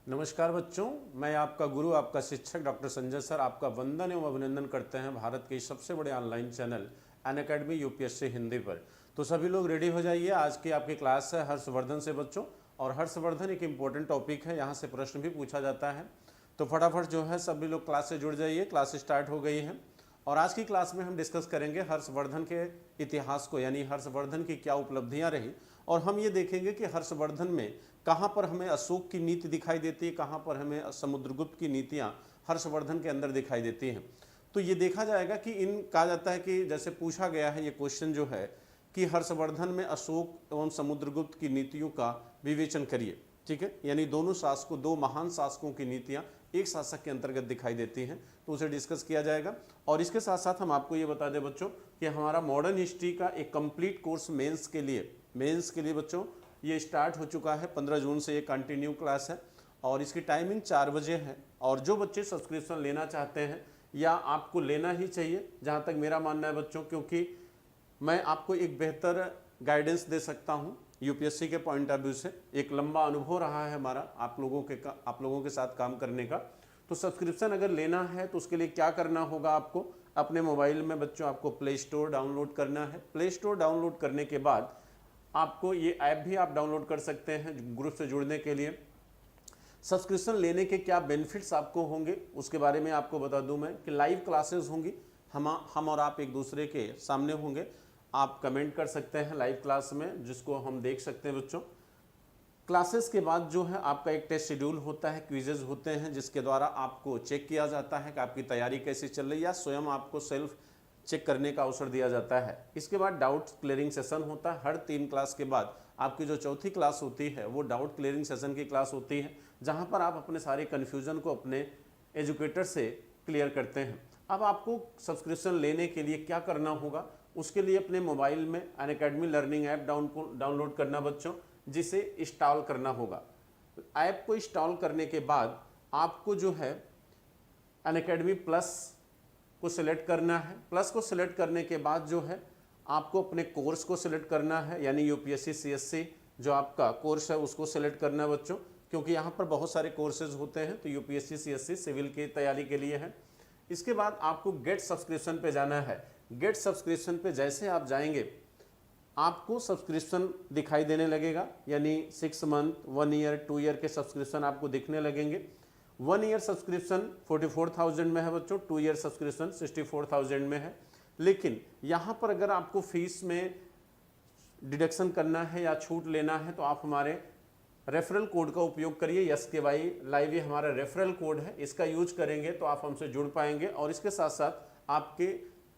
नमस्कार बच्चों, मैं आपका गुरु, आपका शिक्षक डॉक्टर संजय सर आपका वंदन एवं अभिनंदन करते हैं भारत के सबसे बड़े online channel Unacademy UPSC Hindi पर। तो सभी लोग रेडी हो जाइए। आज की आपकी क्लास है हर्षवर्धन से बच्चों, और हर्षवर्धन एक इम्पोर्टेंट टॉपिक है, यहाँ से प्रश्न भी पूछा जाता है। तो फटाफट जो है सभी लोग क्लास से जुड़ जाइए। क्लास स्टार्ट हो गई है और आज की क्लास में हम डिस्कस करेंगे हर्षवर्धन के इतिहास को, यानी हर्षवर्धन की क्या उपलब्धियां रही, और हम ये देखेंगे कि हर्षवर्धन में कहाँ पर हमें अशोक की नीति दिखाई देती है, कहाँ पर हमें समुद्रगुप्त की नीतियाँ हर्षवर्धन के अंदर दिखाई देती हैं। तो ये देखा जाएगा कि इन कहा जाता है कि जैसे पूछा गया है ये क्वेश्चन जो है कि हर्षवर्धन में अशोक एवं समुद्रगुप्त की नीतियों का विवेचन करिए। ठीक है, यानी दोनों शासकों, दो महान शासकों की नीतियाँ एक शासक के अंतर्गत दिखाई देती हैं, तो उसे डिस्कस किया जाएगा। और इसके साथ साथ हम आपको ये बता दें बच्चों कि हमारा मॉडर्न हिस्ट्री का एक कंप्लीट कोर्स मेंस के लिए बच्चों ये स्टार्ट हो चुका है। 15 जून से ये कंटिन्यू क्लास है और इसकी टाइमिंग 4 बजे है। और जो बच्चे सब्सक्रिप्शन लेना चाहते हैं या आपको लेना ही चाहिए, जहाँ तक मेरा मानना है बच्चों, क्योंकि मैं आपको एक बेहतर गाइडेंस दे सकता हूँ यूपीएससी के पॉइंट ऑफ व्यू से। एक लंबा अनुभव रहा है हमारा आप लोगों के साथ काम करने का। तो सब्सक्रिप्शन अगर लेना है तो उसके लिए क्या करना होगा, आपको अपने मोबाइल में बच्चों आपको प्ले स्टोर डाउनलोड करना है। प्ले स्टोर डाउनलोड करने के बाद आपको ये ऐप भी आप डाउनलोड कर सकते हैं ग्रुप से जुड़ने के लिए। सब्सक्रिप्शन लेने के क्या बेनिफिट्स आपको होंगे उसके बारे में आपको बता दूं मैं कि लाइव क्लासेस होंगी, हम और आप एक दूसरे के सामने होंगे। आप कमेंट कर सकते हैं लाइव क्लास में, जिसको हम देख सकते हैं बच्चों। क्लासेस के बाद जो है आपका एक टेस्ट शेड्यूल होता है, क्विजेज होते हैं, जिसके द्वारा आपको चेक किया जाता है कि आपकी तैयारी कैसी चल रही है, या स्वयं आपको सेल्फ चेक करने का अवसर दिया जाता है। इसके बाद डाउट क्लियरिंग सेशन होता है। हर 3 क्लास के बाद आपकी जो चौथी क्लास होती है वो डाउट क्लियरिंग सेशन की क्लास होती है, जहां पर आप अपने सारे कन्फ्यूजन को अपने एजुकेटर से क्लियर करते हैं। अब आपको सब्सक्रिप्शन लेने के लिए क्या करना होगा, उसके लिए अपने मोबाइल में अनअकैडमी लर्निंग ऐप डाउनलोड करना बच्चों, जिसे इंस्टॉल करना होगा। ऐप को इंस्टॉल करने के बाद आपको जो है अनअकैडमी प्लस को सिलेक्ट करना है। प्लस को सिलेक्ट करने के बाद जो है आपको अपने कोर्स को सिलेक्ट करना है, यानी यूपीएससी सीएससी जो आपका कोर्स है उसको सिलेक्ट करना है बच्चों, क्योंकि यहाँ पर बहुत सारे कोर्सेज होते हैं। तो यूपीएससी सीएससी सिविल की तैयारी के लिए है। इसके बाद आपको गेट सब्सक्रिप्शन पे जाना है। गेट सब्सक्रिप्शन पे जैसे आप जाएंगे आपको सब्सक्रिप्शन दिखाई देने लगेगा, यानी 6 मंथ, 1 ईयर, 2 ईयर के सब्सक्रिप्शन आपको दिखने लगेंगे। 1 ईयर सब्सक्रिप्शन 44,000 में है बच्चों, 2 ईयर सब्सक्रिप्शन 64,000 में है। लेकिन यहाँ पर अगर आपको फीस में डिडक्शन करना है या छूट लेना है तो आप हमारे रेफरल कोड का उपयोग करिए। SKY लाइव, ये हमारा रेफरल कोड है, इसका यूज करेंगे तो आप हमसे जुड़ पाएंगे और इसके साथ साथ आपके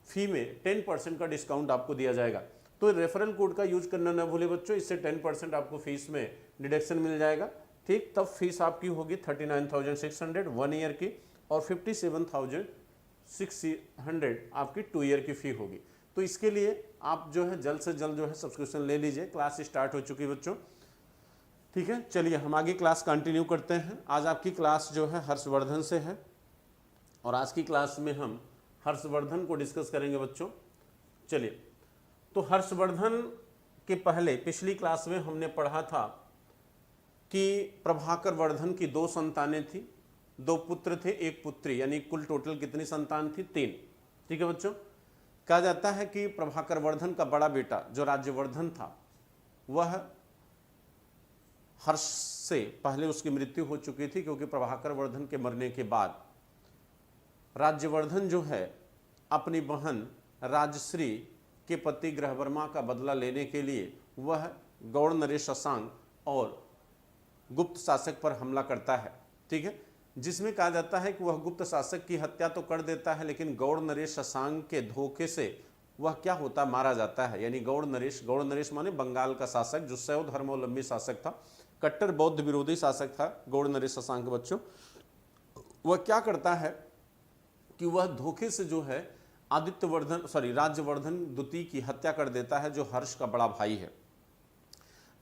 फी में 10% का डिस्काउंट आपको दिया जाएगा। तो रेफरल कोड का यूज करना ना भूले बच्चों, इससे 10% आपको फीस में डिडक्शन मिल जाएगा। ठीक, तब फीस आपकी होगी 39,600 1 ईयर की, और 57,600 आपकी 2 ईयर की फी होगी। तो इसके लिए आप जो है जल्द से जल्द जो है सब्सक्रिप्शन ले लीजिए। क्लास स्टार्ट हो चुकी बच्चों, ठीक है। चलिए हम आगे क्लास कंटिन्यू करते हैं। आज आपकी क्लास जो है हर्षवर्धन से है और आज की क्लास में हम हर्षवर्धन को डिस्कस करेंगे बच्चों। चलिए, तो हर्षवर्धन के पहले पिछली क्लास में हमने पढ़ा था कि प्रभाकर वर्धन की 2 संतानें थी, 2 पुत्र थे, 1 पुत्री, यानी कुल टोटल कितनी संतान थी, 3। ठीक है बच्चों। कहा जाता है कि प्रभाकर वर्धन का बड़ा बेटा जो राज्यवर्धन था वह हर्ष से पहले उसकी मृत्यु हो चुकी थी, क्योंकि प्रभाकर वर्धन के मरने के बाद राज्यवर्धन जो है अपनी बहन राजश्री के पति ग्रहवर्मा का बदला लेने के लिए वह गौड़ नरेश शशांक और गुप्त शासक पर हमला करता है। ठीक है, जिसमें कहा जाता है कि वह गुप्त शासक की हत्या तो कर देता है, लेकिन गौड़ नरेश शशांक के धोखे से वह क्या होता, मारा जाता है। यानी गौड़ नरेश माने बंगाल का शासक, जो शैव धर्मावलंबी शासक था, कट्टर बौद्ध विरोधी शासक था गौड़ नरेश शशांक बच्चों। वह क्या करता है कि वह धोखे से जो है राज्यवर्धन द्वितीय की हत्या कर देता है, जो हर्ष का बड़ा भाई है।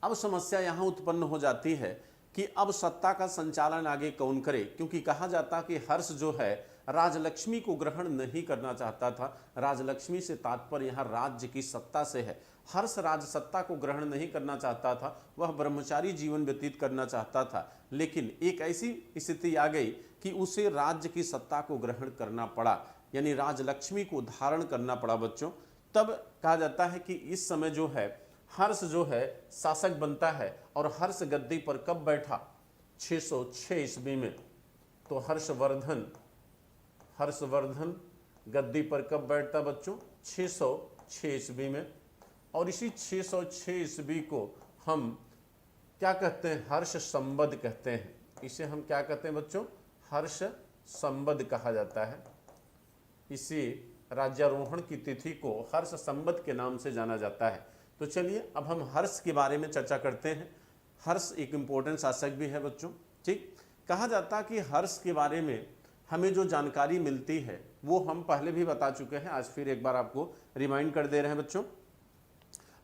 अब समस्या यहाँ उत्पन्न हो जाती है कि अब सत्ता का संचालन आगे कौन करे, क्योंकि कहा जाता कि हर्ष जो है राजलक्ष्मी को ग्रहण नहीं करना चाहता था। राजलक्ष्मी से तात्पर्य यहाँ राज्य की सत्ता से है। हर्ष राजसत्ता को ग्रहण नहीं करना चाहता था, वह ब्रह्मचारी जीवन व्यतीत करना चाहता था। लेकिन एक ऐसी स्थिति आ गई कि उसे राज्य की सत्ता को ग्रहण करना पड़ा, यानी राजलक्ष्मी को धारण करना पड़ा बच्चों। तब कहा जाता है कि इस समय जो है हर्ष जो है शासक बनता है। और हर्ष गद्दी पर कब बैठा? 606 ईस्वी में। तो हर्षवर्धन गद्दी पर कब बैठता बच्चों? 606 ईस्वी में। और इसी 606 ईस्वी को हम क्या कहते हैं? हर्ष संवद कहते हैं। इसे हम क्या कहते हैं बच्चों? हर्ष संवद कहा जाता है। इसी राज्यारोहण की तिथि को हर्ष संवद के नाम से जाना जाता है। तो चलिए अब हम हर्ष के बारे में चर्चा करते हैं। हर्ष एक इम्पोर्टेंट शासक भी है बच्चों, ठीक। कहा जाता कि हर्ष के बारे में हमें जो जानकारी मिलती है वो हम पहले भी बता चुके हैं, आज फिर एक बार आपको रिमाइंड कर दे रहे हैं बच्चों।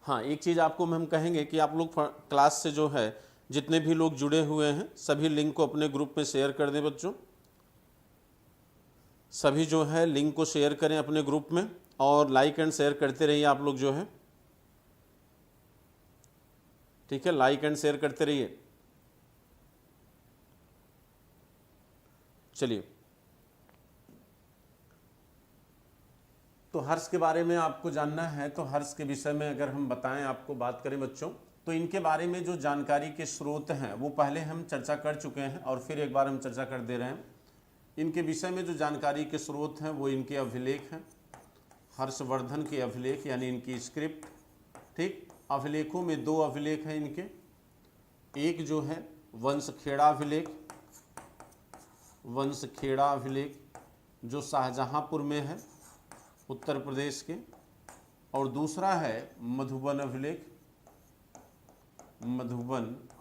हाँ, एक चीज़ आपको हम कहेंगे कि आप लोग क्लास से जो है जितने भी लोग जुड़े हुए हैं सभी लिंक को अपने ग्रुप में शेयर कर दें बच्चों। सभी जो है लिंक को शेयर करें अपने ग्रुप में और लाइक एंड शेयर करते रहिए आप लोग जो है, ठीक है। लाइक एंड शेयर करते रहिए। चलिए, तो हर्ष के बारे में आपको जानना है तो हर्ष के विषय में अगर हम बताएं, आपको बात करें बच्चों, तो इनके बारे में जो जानकारी के स्रोत हैं वो पहले हम चर्चा कर चुके हैं और फिर एक बार हम चर्चा कर दे रहे हैं। इनके विषय में जो जानकारी के स्रोत हैं वो इनके अभिलेख हैं, हर्षवर्धन के अभिलेख यानी इनकी स्क्रिप्ट, ठीक। अभिलेखों में दो अभिलेख हैं इनके, एक जो है वंशखेड़ा अभिलेख जो शाहजहांपुर में है उत्तर प्रदेश के, और दूसरा है मधुबन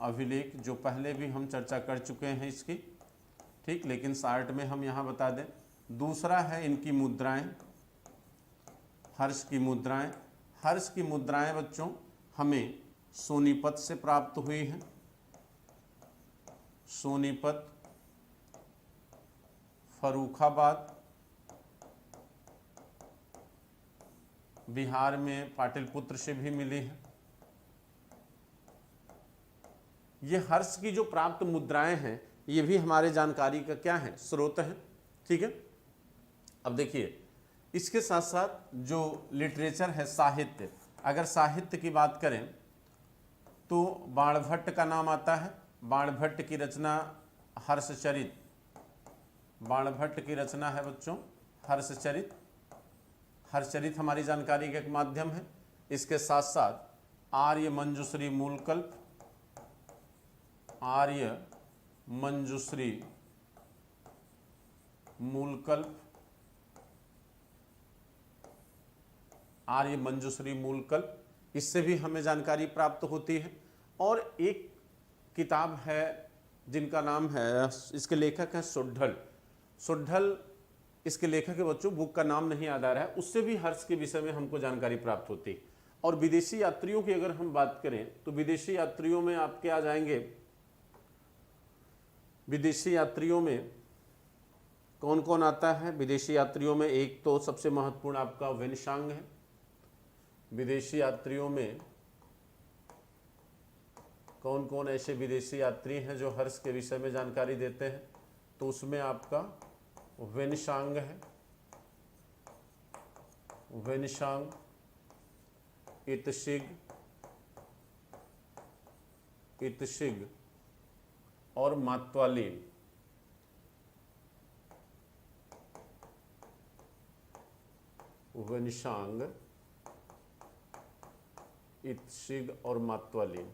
अभिलेख जो पहले भी हम चर्चा कर चुके हैं इसकी, ठीक। लेकिन शार्ट में हम यहाँ बता दें। दूसरा है इनकी मुद्राएं, हर्ष की मुद्राएं बच्चों हमें सोनीपत से प्राप्त हुई हैं। सोनीपत, फर्रुखाबाद, बिहार में पाटलिपुत्र से भी मिली है। ये हर्ष की जो प्राप्त मुद्राएं हैं ये भी हमारे जानकारी का क्या है? स्रोत है, ठीक है। अब देखिए, इसके साथ साथ जो लिटरेचर है, साहित्य, अगर साहित्य की बात करें तो बाणभट्ट का नाम आता है। बाणभट्ट की रचना हर्षचरित, बाणभट्ट की रचना है बच्चों हर्षचरित। हर्षचरित हमारी जानकारी का एक माध्यम है। इसके साथ साथ आर्य मंजूश्री मूलकल्प, आर्य मंजूश्री मूलकल्प, इससे भी हमें जानकारी प्राप्त होती है। और एक किताब है जिनका नाम है, इसके लेखक है सुड्ढल, इसके लेखक के बच्चों बुक का नाम नहीं याद आ रहा है, उससे भी हर्ष के विषय में हमको जानकारी प्राप्त होती है। और विदेशी यात्रियों की अगर हम बात करें तो विदेशी यात्रियों में आपके आ जाएंगे, विदेशी यात्रियों में कौन कौन आता है? विदेशी यात्रियों में एक तो सबसे महत्वपूर्ण आपका वेनशांग है। विदेशी यात्रियों में कौन कौन ऐसे विदेशी यात्री हैं जो हर्ष के विषय में जानकारी देते हैं? तो उसमें आपका वेनशांग है, वेनशांग, इत्सिग और मात्वालीन। वेनशांग, इत्सिग और मात्वालीन,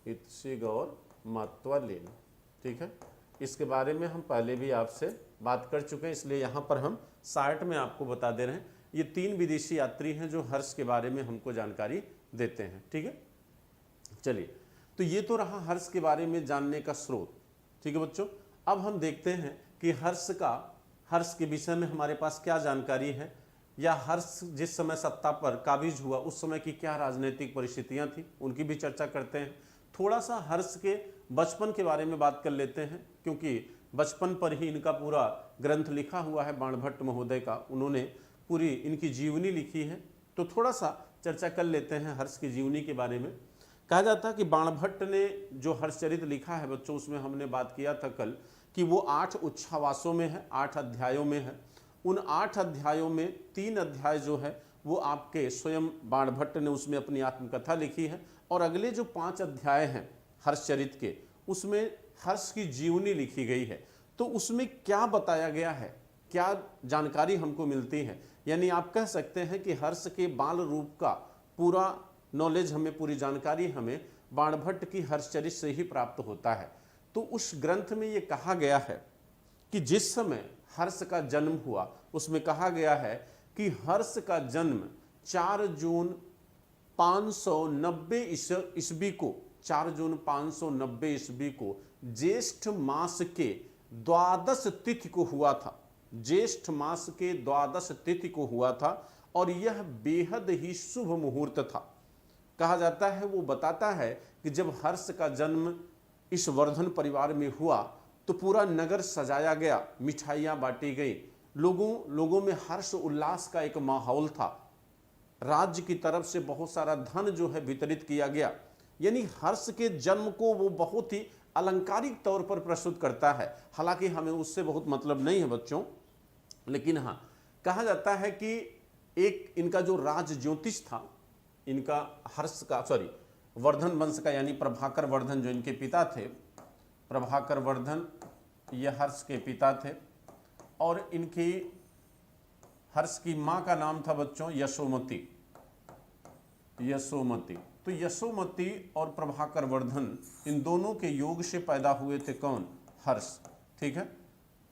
इत्सिग और मात्वालीन, ठीक है। इसके बारे में हम पहले भी आपसे बात कर चुके हैं, इसलिए यहाँ पर हम शार्ट में आपको बता दे रहे हैं। ये तीन विदेशी यात्री हैं जो हर्ष के बारे में हमको जानकारी देते हैं, ठीक है। चलिए, तो ये तो रहा हर्ष के बारे में जानने का स्रोत, ठीक है बच्चों। अब हम देखते हैं कि हर्ष के विषय में हमारे पास क्या जानकारी है, या हर्ष जिस समय सत्ता पर काबिज हुआ उस समय की क्या राजनीतिक परिस्थितियां थी, उनकी भी चर्चा करते हैं। थोड़ा सा हर्ष के बचपन के बारे में बात कर लेते हैं, क्योंकि बचपन पर ही इनका पूरा ग्रंथ लिखा हुआ है बाणभट्ट महोदय का। उन्होंने पूरी इनकी जीवनी लिखी है, तो थोड़ा सा चर्चा कर लेते हैं हर्ष की जीवनी के बारे में। कहा जाता है कि बाणभट्ट ने जो हर्षचरित लिखा है बच्चों, उसमें हमने बात किया था कल कि वो 8 उच्छावासों में है, 8 अध्यायों में है। उन 8 अध्यायों में 3 अध्याय जो है वो आपके स्वयं बाणभट्ट ने उसमें अपनी आत्मकथा लिखी है, और अगले जो 5 अध्याय हैं हर्षचरित के, उसमें हर्ष की जीवनी लिखी गई है। तो उसमें क्या बताया गया है, क्या जानकारी हमको मिलती है, यानी आप कह सकते हैं कि हर्ष के बाल रूप का पूरा नॉलेज हमें, पूरी जानकारी हमें बाणभट्ट की हर्षचरित से ही प्राप्त होता है। तो उस ग्रंथ में ये कहा गया है कि जिस समय हर्ष का जन्म हुआ, उसमें कहा गया है कि हर्ष का जन्म 4 जून 590 ईस्वी को, 4 जून 590 ईस्वी को ज्येष्ठ मास के द्वादश तिथि को हुआ था। ज्येष्ठ मास के द्वादश तिथि को हुआ था, और यह बेहद ही शुभ मुहूर्त था। कहा जाता है, वो बताता है कि जब हर्ष का जन्म इस वर्धन परिवार में हुआ तो पूरा नगर सजाया गया, मिठाइयाँ बांटी गई, लोगों में हर्ष उल्लास का एक माहौल था। राज्य की तरफ से बहुत सारा धन जो है वितरित किया गया। यानी हर्ष के जन्म को वो बहुत ही अलंकारिक तौर पर प्रस्तुत करता है। हालांकि हमें उससे बहुत मतलब नहीं है बच्चों, लेकिन हाँ, कहा जाता है कि एक इनका जो राज ज्योतिष था, इनका हर्ष का, वर्धन वंश का, यानी प्रभाकर वर्धन जो इनके पिता थे, प्रभाकर वर्धन ये हर्ष के पिता थे, और इनकी हर्ष की माँ का नाम था बच्चों यशोमती। यशोमती, तो यशोमती और प्रभाकर वर्धन, इन दोनों के योग से पैदा हुए थे कौन? हर्ष। ठीक है,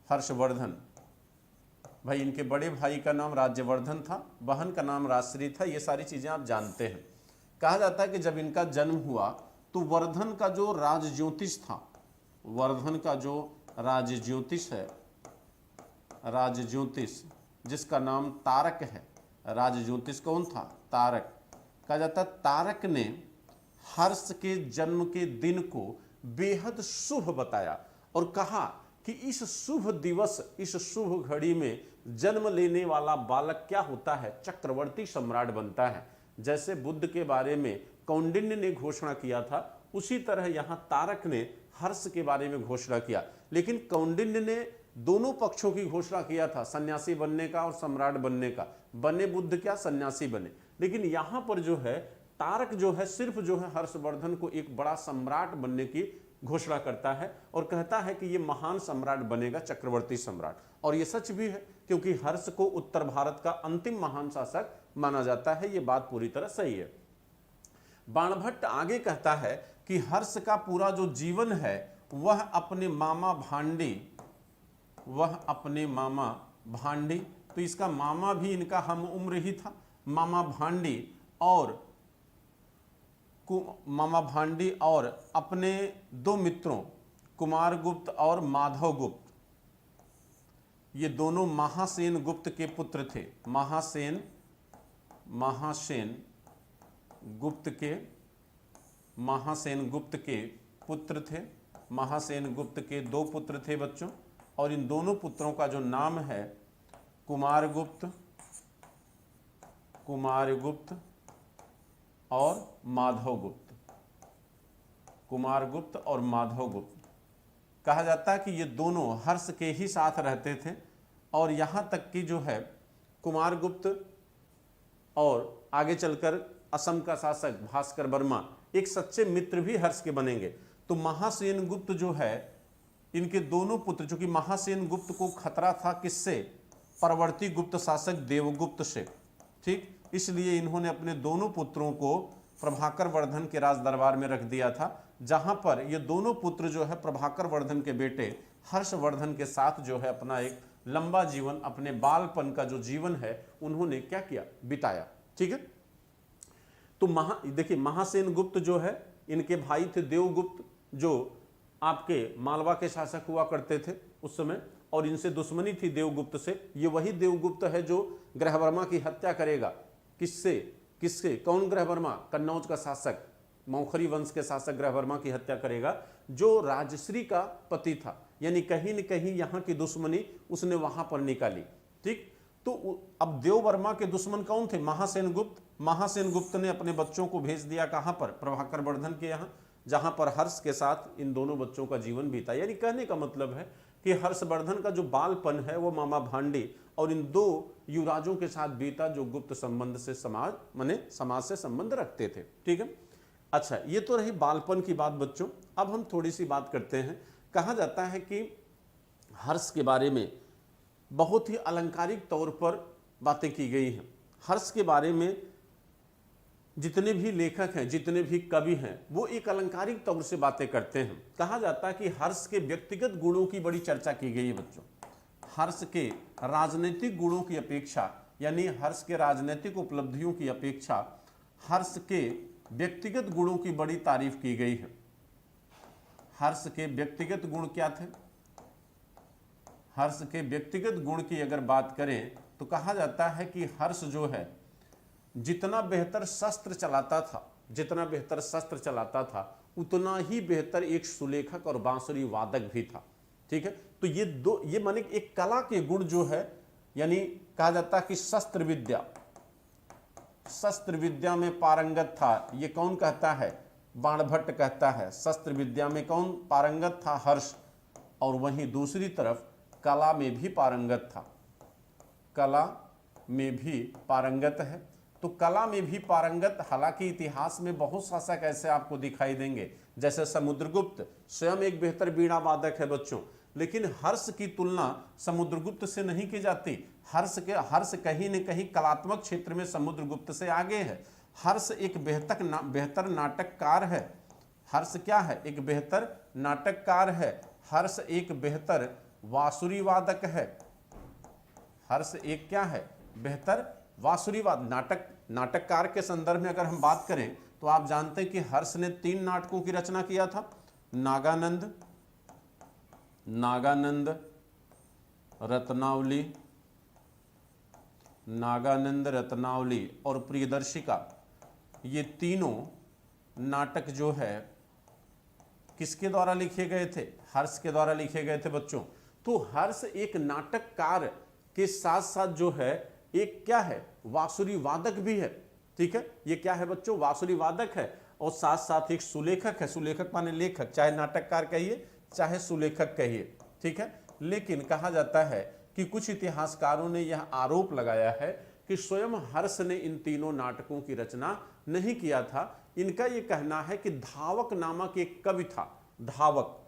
हर्षवर्धन। भाई इनके बड़े भाई का नाम राज्यवर्धन था, बहन का नाम राजश्री था, ये सारी चीजें आप जानते हैं। कहा जाता है कि जब इनका जन्म हुआ तो वर्धन का जो राज ज्योतिष था, वर्धन का जो राज ज्योतिष है, राज ज्योतिष जिसका नाम तारक है, राज ज्योतिष कौन था? तारक। कहा जाता है तारक ने हर्ष के जन्म के दिन को बेहद शुभ बताया, और कहा कि इस शुभ दिवस, इस शुभ घड़ी में जन्म लेने वाला बालक क्या होता है? चक्रवर्ती सम्राट बनता है। जैसे बुद्ध के बारे में कौंडिन्य ने घोषणा किया था, उसी तरह यहाँ तारक ने हर्ष के बारे में घोषणा किया। लेकिन कौंडिन्य ने दोनों पक्षों की घोषणा किया था, सन्यासी बनने का और सम्राट बनने का। बने बुद्ध क्या? सन्यासी बने। लेकिन यहाँ पर जो है तारक जो है सिर्फ जो है हर्षवर्धन को एक बड़ा सम्राट बनने की घोषणा करता है, और कहता है कि ये महान सम्राट बनेगा, चक्रवर्ती सम्राट। और ये सच भी है, क्योंकि हर्ष को उत्तर भारत का अंतिम महान शासक माना जाता है। ये बात पूरी तरह सही है। बाणभट्ट आगे कहता है कि हर्ष का पूरा जो जीवन है वह अपने मामा भांडी, तो इसका मामा भी इनका हम उम्र ही था, मामा भांडी और अपने 2 मित्रों कुमारगुप्त और माधवगुप्त, ये दोनों महासेन गुप्त के पुत्र थे। महासेन गुप्त के पुत्र थे। महासेन गुप्त के 2 पुत्र थे बच्चों, और इन दोनों पुत्रों का जो नाम है कुमारगुप्त और माधवगुप्त। कुमारगुप्त और माधवगुप्त। कहा जाता है कि ये दोनों हर्ष के ही साथ रहते थे, और यहाँ तक कि जो है कुमारगुप्त और आगे चलकर असम का शासक भास्कर वर्मा एक सच्चे मित्र भी हर्ष के बनेंगे। तो महासेन गुप्त जो है, इनके दोनों पुत्र, चूंकि महासेन गुप्त को खतरा था किससे? परवर्ती गुप्त शासक देवगुप्त से। ठीक, इसलिए इन्होंने अपने दोनों पुत्रों को प्रभाकर वर्धन के राज दरबार में रख दिया था, जहां पर ये दोनों पुत्र जो है प्रभाकर वर्धन के बेटे हर्षवर्धन के साथ जो है अपना एक लंबा जीवन, अपने बालपन का जो जीवन है उन्होंने क्या किया? बिताया। ठीक है, तो देखिए महासेन गुप्त जो है, इनके भाई थे देवगुप्त, जो आपके मालवा के शासक हुआ करते थे उस समय, और इनसे दुश्मनी थी देवगुप्त से। ये वही देवगुप्त है जो ग्रहवर्मा की हत्या करेगा। किससे? कौन ग्रहवर्मा? कन्नौज का शासक, मौखरी वंश के शासक ग्रहवर्मा की हत्या करेगा, जो राजश्री का पति था। यानी कहीं न कहीं यहाँ की दुश्मनी उसने वहां पर निकाली। ठीक, अब देववर्मा के दुश्मन कौन थे? महासेन गुप्त। महासेन गुप्त ने अपने बच्चों को भेज दिया कहां पर? प्रभाकर वर्धन के यहाँ, जहां पर हर्ष के साथ इन दोनों बच्चों का जीवन बीता। यानी कहने का मतलब है कि हर्षवर्धन का जो बालपन है वो मामा भांडे और इन दो युवराजों के साथ बीता जो गुप्त संबंध से समाज से संबंध रखते थे। ठीक है, अच्छा, ये तो रही बालपन की बात बच्चों। अब हम थोड़ी सी बात करते हैं। कहा जाता है कि हर्ष के बारे में बहुत ही अलंकारिक तौर पर बातें की गई हैं। हर्ष के बारे में जितने भी लेखक हैं, जितने भी कवि हैं, वो एक अलंकारिक तौर से बातें करते हैं। कहा जाता है कि हर्ष के व्यक्तिगत गुणों की बड़ी चर्चा की गई है बच्चों। हर्ष के राजनीतिक गुणों की अपेक्षा, यानी हर्ष के राजनीतिक उपलब्धियों की अपेक्षा हर्ष के व्यक्तिगत गुणों की बड़ी तारीफ की गई है। हर्ष के व्यक्तिगत गुण क्या थे? हर्ष के व्यक्तिगत गुण की अगर बात करें तो कहा जाता है कि हर्ष जो है जितना बेहतर शस्त्र चलाता था उतना ही बेहतर एक सुलेखक और बांसुरी वादक भी था। ठीक है, तो ये माने एक कला के गुण जो है, यानी कहा जाता है कि शस्त्र विद्या में पारंगत था। ये कौन कहता है? बाणभट्ट कहता है। शस्त्र विद्या में कौन पारंगत था? हर्ष। और वहीं दूसरी तरफ कला में भी पारंगत था। कला में भी पारंगत है। तो कला में भी पारंगत, हालांकि इतिहास में बहुत शासक ऐसे आपको दिखाई देंगे, जैसे समुद्रगुप्त स्वयं एक बेहतर वीणा वादक है बच्चों, लेकिन हर्ष की तुलना समुद्रगुप्त से नहीं की जाती। हर्ष कहीं न कहीं कलात्मक क्षेत्र में समुद्रगुप्त से आगे है। हर्ष एक बेहतर नाटककार है। हर्ष क्या है? एक बेहतर नाटककार है। हर्ष एक बेहतर वासुरी वादक है। हर्ष एक क्या है? बेहतर वासुरीवाद। नाटककार के संदर्भ में अगर हम बात करें तो आप जानते हैं कि हर्ष ने 3 नाटकों की रचना किया था। नागानंद रत्नावली और प्रियदर्शिका। ये तीनों नाटक जो है किसके द्वारा लिखे गए थे? हर्ष के द्वारा लिखे गए थे बच्चों। तो हर्ष एक नाटककार के साथ साथ जो है एक क्या है? वासुरी वादक भी है। ठीक है, ये क्या है बच्चों? वासुरी वादक है और साथ साथ एक सुलेखक है। सुलेखक माने लेखक, चाहे नाटककार कहिए चाहे सुलेखक कहिए। ठीक है, लेकिन कहा जाता है कि कुछ इतिहासकारों ने यह आरोप लगाया है कि स्वयं हर्ष ने इन तीनों नाटकों की रचना नहीं किया था। इनका यह कहना है कि धावक नामक एक कवि था। धावक,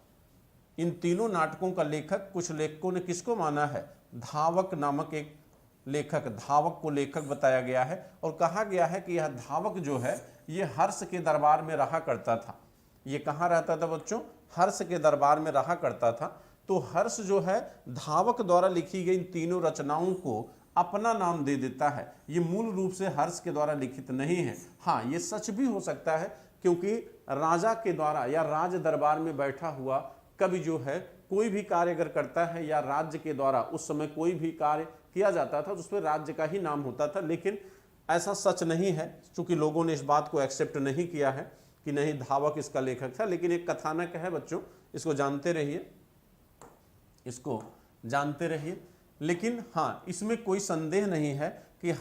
इन तीनों नाटकों का लेखक कुछ लेखकों ने किसको माना है? धावक नामक एक लेखक, धावक को लेखक बताया गया है और कहा गया है कि यह धावक जो है ये हर्ष के दरबार में रहा करता था। ये कहाँ रहता था बच्चों? हर्ष के दरबार में रहा करता था। तो हर्ष जो है धावक द्वारा लिखी गई इन तीनों रचनाओं को अपना नाम दे देता है। ये मूल रूप से हर्ष के द्वारा लिखित नहीं है। हाँ, ये सच भी हो सकता है क्योंकि राजा के द्वारा या राज दरबार में बैठा हुआ कवि जो है कोई भी कार्य अगर करता है या राज्य के द्वारा उस समय कोई भी कार्य किया जाता था तो उसमें राज्य का ही नाम होता था। लेकिन ऐसा सच नहीं है, क्योंकि लोगों ने इस बात को एक्सेप्ट नहीं किया है कि नहीं धावक इसका लेखक था। लेकिन एक कथानक है बच्चों, इसको जानते रहिए। लेकिन हाँ, इसमें कोई संदेह नहीं है कि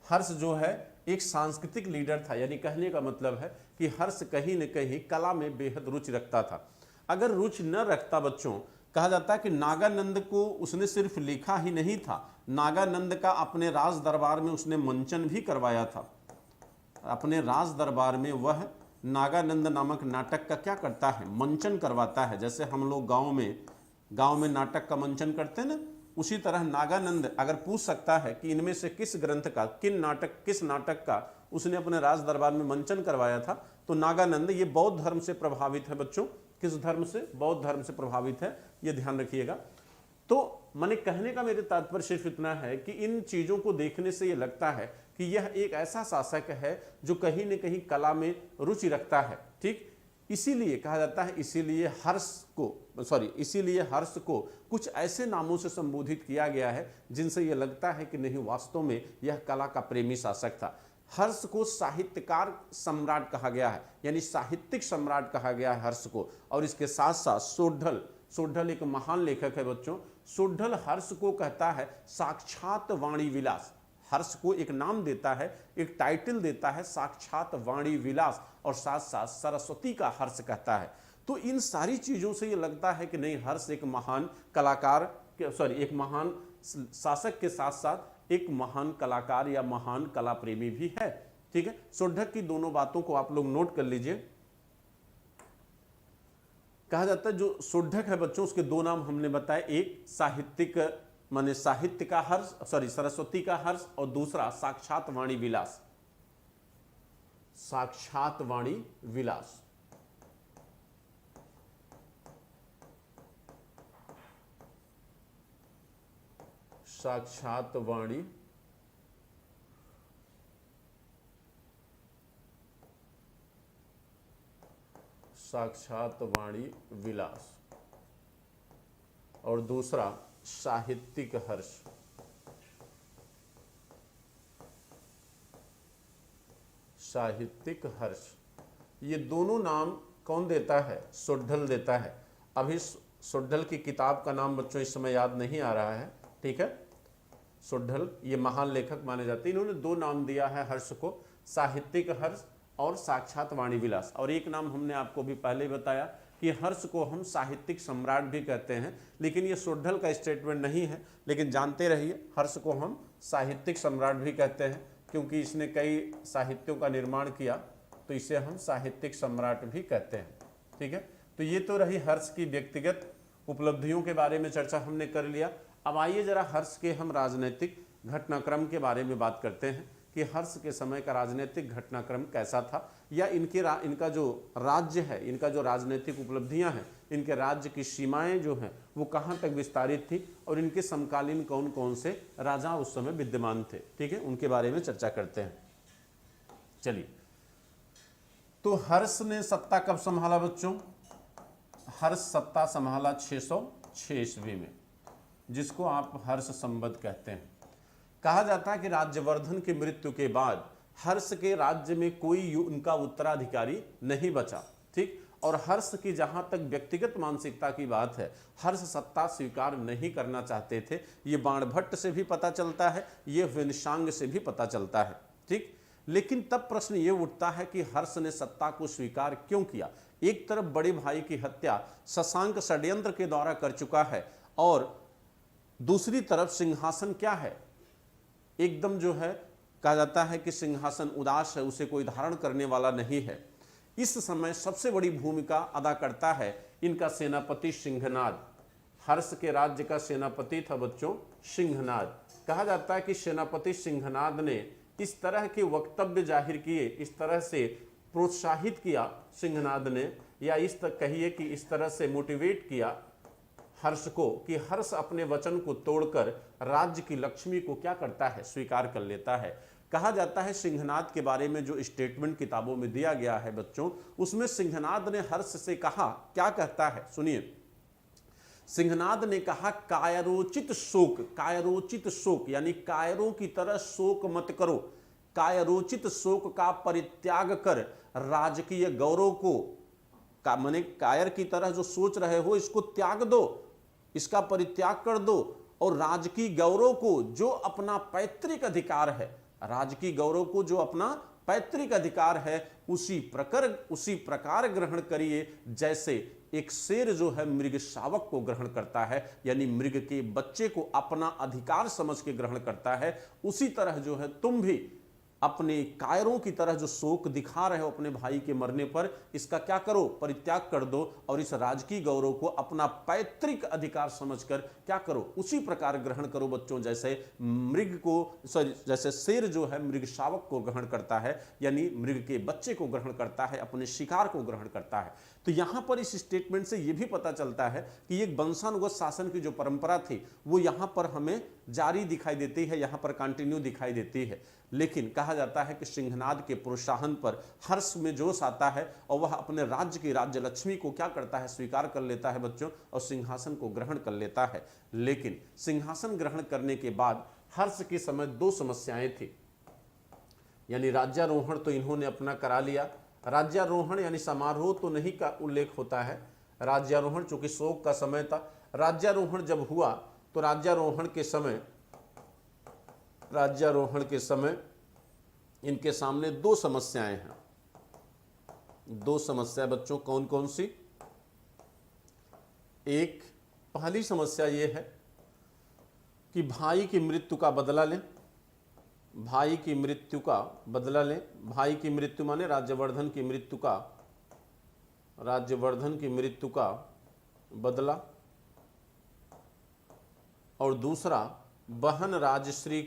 हर्ष जो है एक सांस्कृतिक लीडर था। यानी कहने का मतलब है कि हर्ष कहीं न कहीं कला में बेहद रुचि रखता था। अगर रुचि न रखता बच्चों, कहा जाता है कि नागानंद को उसने सिर्फ लिखा ही नहीं था, नागानंद का अपने राज दरबार में उसने मंचन भी करवाया था। अपने राज दरबार में वह नागानंद नामक नाटक का क्या करता है? मंचन करवाता है। जैसे हम लोग गांव में नाटक का मंचन करते हैं ना, उसी तरह नागानंद अगर पूछ सकता है कि इनमें से किस ग्रंथ का किस नाटक का उसने अपने राज दरबार में मंचन करवाया था, तो नागानंद ये बौद्ध धर्म से प्रभावित है बच्चों। किस धर्म से? बौद्ध धर्म से प्रभावित है, ये ध्यान रखिएगा। तो मैंने कहने का मेरे तात्पर्य सिर्फ इतना है कि इन चीजों को देखने से ये लगता है कि यह एक ऐसा शासक है जो कहीं न कहीं कला में रुचि रखता है। ठीक, इसीलिए कहा जाता है, इसीलिए हर्ष को कुछ ऐसे नामों से संबोधित किया गया है जिनसे यह लगता है कि नहीं, वास्तव में यह कला का प्रेमी शासक था। हर्ष को साहित्यकार सम्राट कहा गया है, यानी साहित्यिक सम्राट कहा गया है हर्ष को। और इसके साथ साथ सोढ़ल एक महान लेखक है बच्चों। सुड्ढल हर्ष को कहता है साक्षात वाणी विलास। हर्ष को एक नाम देता है, एक टाइटल देता है साक्षात वाणी विलास, और साथ साथ सरस्वती का हर्ष कहता है। तो इन सारी चीजों से ये लगता है कि नहीं, हर्ष एक महान कलाकार, सॉरी एक महान शासक के साथ साथ एक महान कलाकार या महान कला प्रेमी भी है। ठीक है, सुड्ढक की दोनों बातों को आप लोग नोट कर लीजिए। कहा जाता है जो सुड्ढक है बच्चों, उसके दो नाम हमने बताए, एक साहित्यिक माने साहित्य का हर्ष, सॉरी सरस्वती का हर्ष, और दूसरा साक्षात वाणी विलास, साक्षात वाणी विलास। साक्षात वाणी साक्षात वाणी विलास, और दूसरा साहित्यिक हर्ष। साहित्यिक हर्ष, ये दोनों नाम कौन देता है? सुड्ढल देता है। अभी सुड्ढल की किताब का नाम बच्चों इस समय याद नहीं आ रहा है। ठीक है, सुड्ढल ये महान लेखक माने जाते हैं। इन्होंने दो नाम दिया है हर्ष को, साहित्यिक हर्ष और साक्षात वाणी विलास। और एक नाम हमने आपको भी पहले बताया कि हर्ष को हम साहित्यिक सम्राट भी कहते हैं, लेकिन ये सुड्ढल का स्टेटमेंट नहीं है, लेकिन जानते रहिए हर्ष को हम साहित्यिक सम्राट भी कहते हैं, क्योंकि इसने कई साहित्यों का निर्माण किया, तो इसे हम साहित्यिक सम्राट भी कहते हैं। ठीक है, तो ये तो रही हर्ष की व्यक्तिगत उपलब्धियों के बारे में चर्चा हमने कर लिया। अब आइए जरा हर्ष के हम राजनीतिक घटनाक्रम के बारे में बात करते हैं कि हर्ष के समय का राजनीतिक घटनाक्रम कैसा था, या इनका जो राज्य है, इनका जो राजनीतिक उपलब्धियां हैं, इनके राज्य की सीमाएं जो हैं वो कहां तक विस्तारित थी, और इनके समकालीन कौन कौन से राजा उस समय विद्यमान थे। ठीक है, उनके बारे में चर्चा करते हैं। चलिए, तो हर्ष ने सत्ता कब संभाला बच्चों? हर्ष सत्ता संभाला 606 ईस्वी में, जिसको आप हर्ष संवत कहते हैं। कहा जाता है कि राज्यवर्धन की मृत्यु के बाद हर्ष के राज्य में कोई उनका उत्तराधिकारी नहीं बचा। ठीक, और हर्ष की जहां तक व्यक्तिगत मानसिकता की बात है, हर्ष सत्ता स्वीकार नहीं करना चाहते थे। ये बाणभट्ट से भी पता चलता है, ये वेनशांग से भी पता चलता है। ठीक, लेकिन तब प्रश्न ये उठता है कि हर्ष ने सत्ता को स्वीकार क्यों किया? एक तरफ बड़े भाई की हत्या शशांक षड्यंत्र के द्वारा कर चुका है, और दूसरी तरफ सिंहासन क्या है, एकदम जो है कहा जाता है कि सिंहासन उदास है, उसे कोई धारण करने वाला नहीं है। इस समय सबसे बड़ी भूमिका अदा करता है इनका सेनापति सिंहनाद। हर्ष के राज्य का सेनापति था बच्चों सिंहनाद। कहा जाता है कि सेनापति सिंहनाद ने इस तरह के वक्तव्य जाहिर किए, इस तरह से प्रोत्साहित किया सिंहनाद ने, या इस तक कहिए कि इस तरह से मोटिवेट किया हर्ष को, कि हर्ष अपने वचन को तोड़कर राज्य की लक्ष्मी को क्या करता है? स्वीकार कर लेता है। कहा जाता है सिंहनाद के बारे में जो स्टेटमेंट किताबों में दिया गया है बच्चों, उसमें सिंहनाद ने हर्ष से कहा, क्या कहता है सुनिए। सिंहनाद ने कहा, कायरोचित शोक, कायरोचित शोक यानी कायरों की तरह शोक मत करो, कायरोचित शोक का परित्याग कर राजकीय गौरव को माने कायर की तरह जो सोच रहे हो इसको त्याग दो, इसका परित्याग कर दो, और राजकीय गौरव को जो अपना पैतृक अधिकार है, राजकीय गौरव को जो अपना पैतृक अधिकार है उसी प्रकार ग्रहण करिए जैसे एक शेर जो है मृग शावक को ग्रहण करता है, यानी मृग के बच्चे को अपना अधिकार समझ के ग्रहण करता है। उसी तरह जो है तुम भी अपने कायरों की तरह जो शोक दिखा रहे हो अपने भाई के मरने पर, इसका क्या करो? परित्याग कर दो, और इस राजकीय गौरव को अपना पैतृक अधिकार समझकर क्या करो? उसी प्रकार ग्रहण करो बच्चों जैसे मृग को, जैसे शेर जो है मृग शावक को ग्रहण करता है, यानी मृग के बच्चे को ग्रहण करता है, अपने शिकार को ग्रहण करता है। तो यहां पर इस स्टेटमेंट से यह भी पता चलता है कि एक वंशानुगत शासन की जो परंपरा थी वो यहां पर हमें जारी दिखाई देती है, यहां पर कंटिन्यू दिखाई देती है। लेकिन कहा जाता है कि सिंहनाद के प्रोत्साहन पर हर्ष में जोश आता है और वह अपने राज्य की राज्य लक्ष्मी को क्या करता है? स्वीकार कर लेता है बच्चों, और सिंहासन को ग्रहण कर लेता है। लेकिन सिंहासन ग्रहण करने के बाद हर्ष के समय दो समस्याएं थी, यानी राज्यारोहण तो इन्होंने अपना करा लिया, राज्यारोहण यानी समारोह तो नहीं का उल्लेख होता है, राज्यारोहण चूंकि शोक का समय था, राज्यारोहण जब हुआ तो राज्यारोहण के समय इनके सामने दो समस्याएं हैं। दो समस्या बच्चों कौन कौन सी? एक पहली समस्या ये है कि भाई की मृत्यु का बदला लें। भाई की मृत्यु का बदला लें। भाई की मृत्यु माने राज्यवर्धन की मृत्यु का बदला। और दूसरा बहन राजश्री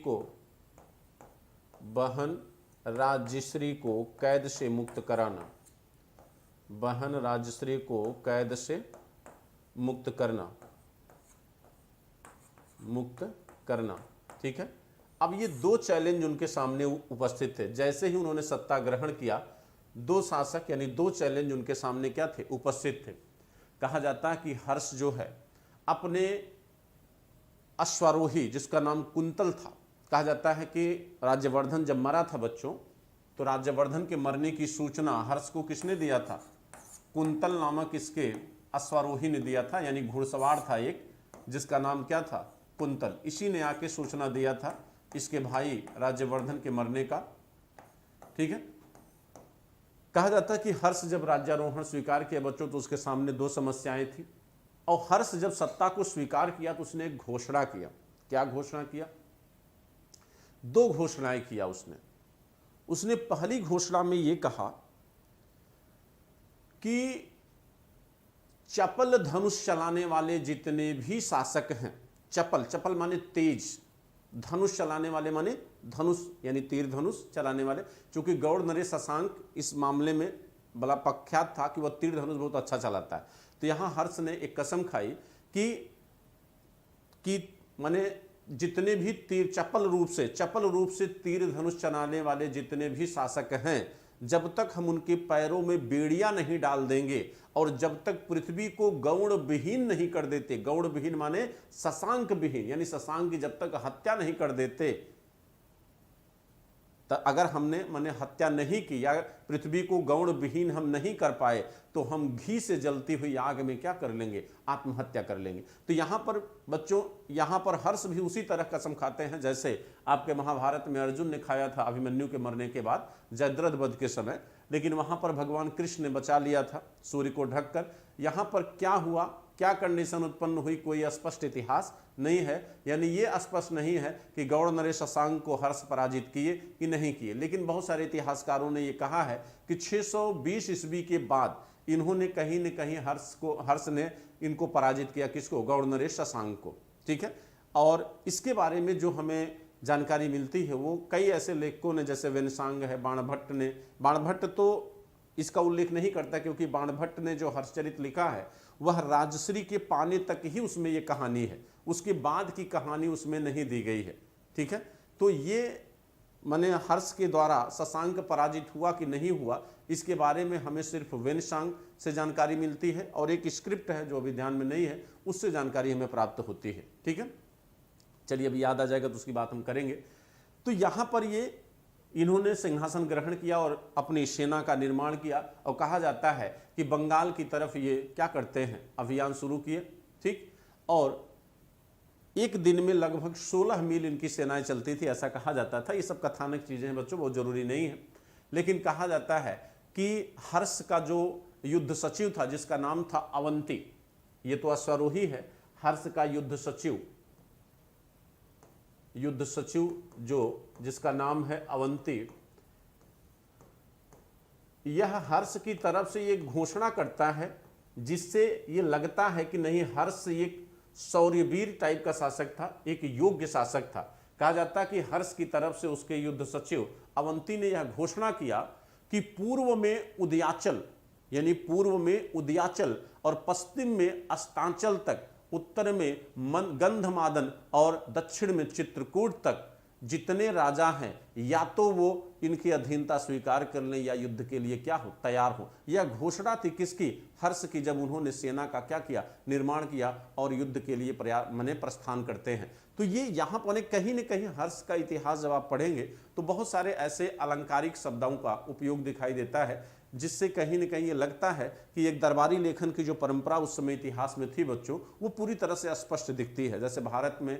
को कैद से मुक्त कराना। बहन राजश्री को कैद से मुक्त करना। ठीक है। अब ये दो चैलेंज उनके सामने उपस्थित थे। जैसे ही उन्होंने सत्ता ग्रहण किया, दो शासक यानी दो चैलेंज उनके सामने क्या थे? उपस्थित थे। कहा जाता है कि हर्ष जो है अपने अश्वारोही जिसका नाम कुंतल था, कहा जाता है कि राज्यवर्धन जब मरा था बच्चों, तो राज्यवर्धन के मरने की सूचना हर्ष को किसने दिया था? कुंतल नामक इसके अश्वारोही ने दिया था, यानी घुड़सवार था एक, जिसका नाम क्या था? कुंतल। इसी ने आके सूचना दिया था इसके भाई राज्यवर्धन के मरने का। ठीक है। कहा जाता है कि हर्ष जब राज्यारोहण स्वीकार किया बच्चों, तो उसके सामने दो समस्याएं थी। और हर्ष जब सत्ता को स्वीकार किया तो उसने एक घोषणा किया। क्या घोषणा किया? दो घोषणाएं किया उसने पहली घोषणा में यह कहा कि चपल धनुष चलाने वाले जितने भी शासक हैं, चपल माने तेज, धनुष चलाने वाले माने धनुष यानी तीर धनुष चलाने वाले, क्योंकि गौड़ नरेश शशांक इस मामले में बड़ा प्रख्यात था कि वह तीर धनुष बहुत अच्छा चलाता है। तो यहां हर्ष ने एक कसम खाई कि माने जितने भी तीर चपल रूप से तीर धनुष चलाने वाले जितने भी शासक हैं, जब तक हम उनके पैरों में बेड़ियां नहीं डाल देंगे और जब तक पृथ्वी को गौण विहीन नहीं कर देते, गौण विहीन माने शशांक विहीन, यानी शशांक की जब तक हत्या नहीं कर देते, तो अगर हमने माने हत्या नहीं की या पृथ्वी को गौण विहीन हम नहीं कर पाए, तो हम घी से जलती हुई आग में क्या कर लेंगे? आत्महत्या कर लेंगे। तो यहां पर बच्चों, यहां पर हर्ष भी उसी तरह कसम खाते हैं जैसे आपके महाभारत में अर्जुन ने खाया था अभिमन्यु के मरने के बाद जयद्रथ वध के समय, लेकिन वहां पर भगवान कृष्ण ने बचा लिया था सूर्य को ढककर। यहां पर क्या हुआ, क्या कंडीशन उत्पन्न हुई, कोई स्पष्ट इतिहास नहीं है, यानी ये स्पष्ट नहीं है कि गौड़ नरेश शशांक को हर्ष पराजित किए कि नहीं किए। लेकिन बहुत सारे इतिहासकारों ने ये कहा है कि 620 ईस्वी के बाद इन्होंने कहीं न कहीं हर्ष ने इनको पराजित किया। किसको? गौड़ नरेश शशांक को। ठीक है। और इसके बारे में जो हमें जानकारी मिलती है वो कई ऐसे लेखकों ने, जैसे वेनसांग है, बाणभट्ट तो इसका उल्लेख नहीं करता, क्योंकि बाणभट्ट ने जो हर्षचरित लिखा है वह राजश्री के पाने तक ही उसमें ये कहानी है, उसके बाद की कहानी उसमें नहीं दी गई है। ठीक है। तो ये माने हर्ष के द्वारा शशांक पराजित हुआ कि नहीं हुआ, इसके बारे में हमें सिर्फ वेनसांग से जानकारी मिलती है और एक स्क्रिप्ट है जो अभी ध्यान में नहीं है, उससे जानकारी हमें प्राप्त होती है। ठीक है। चलिए अभी याद आ जाएगा तो उसकी बात हम करेंगे। तो यहां पर ये इन्होंने सिंहासन ग्रहण किया और अपनी सेना का निर्माण किया, और कहा जाता है कि बंगाल की तरफ ये क्या करते हैं? अभियान शुरू किए। ठीक। और एक दिन में लगभग 16 मील इनकी सेनाएं चलती थी, ऐसा कहा जाता था। ये सब कथानक चीजें हैं बच्चों, बहुत जरूरी नहीं है, लेकिन कहा जाता है कि हर्ष का जो युद्ध सचिव था जिसका नाम था अवंती, ये तो अश्वारोही है, हर्ष का युद्ध सचिव जो जिसका नाम है अवंती, यह हर्ष की तरफ से एक घोषणा करता है जिससे ये लगता है कि नहीं, हर्ष एक शौर्यवीर टाइप का शासक था, एक योग्य शासक था। कहा जाता है कि हर्ष की तरफ से उसके युद्ध सचिव अवंती ने यह घोषणा किया कि पूर्व में उदयाचल यानी पूर्व में उदयाचल और पश्चिम में अस्तांचल तक, उत्तर में गंधमादन और दक्षिण में चित्रकूट तक जितने राजा हैं, या तो वो इनकी अधीनता स्वीकार कर लें या युद्ध के लिए क्या हो, तैयार हो। यह घोषणा थी किसकी? हर्ष की, जब उन्होंने सेना का क्या किया? निर्माण किया और युद्ध के लिए प्रस्थान करते हैं। तो ये यहाँ पर कहीं न कहीं हर्ष का इतिहास जब आप पढ़ेंगे तो बहुत सारे ऐसे अलंकारिक शब्दों का उपयोग दिखाई देता है जिससे कहीं न कहीं ये लगता है कि एक दरबारी लेखन की जो परंपरा उस समय इतिहास में थी बच्चों, वो पूरी तरह से स्पष्ट दिखती है। जैसे भारत में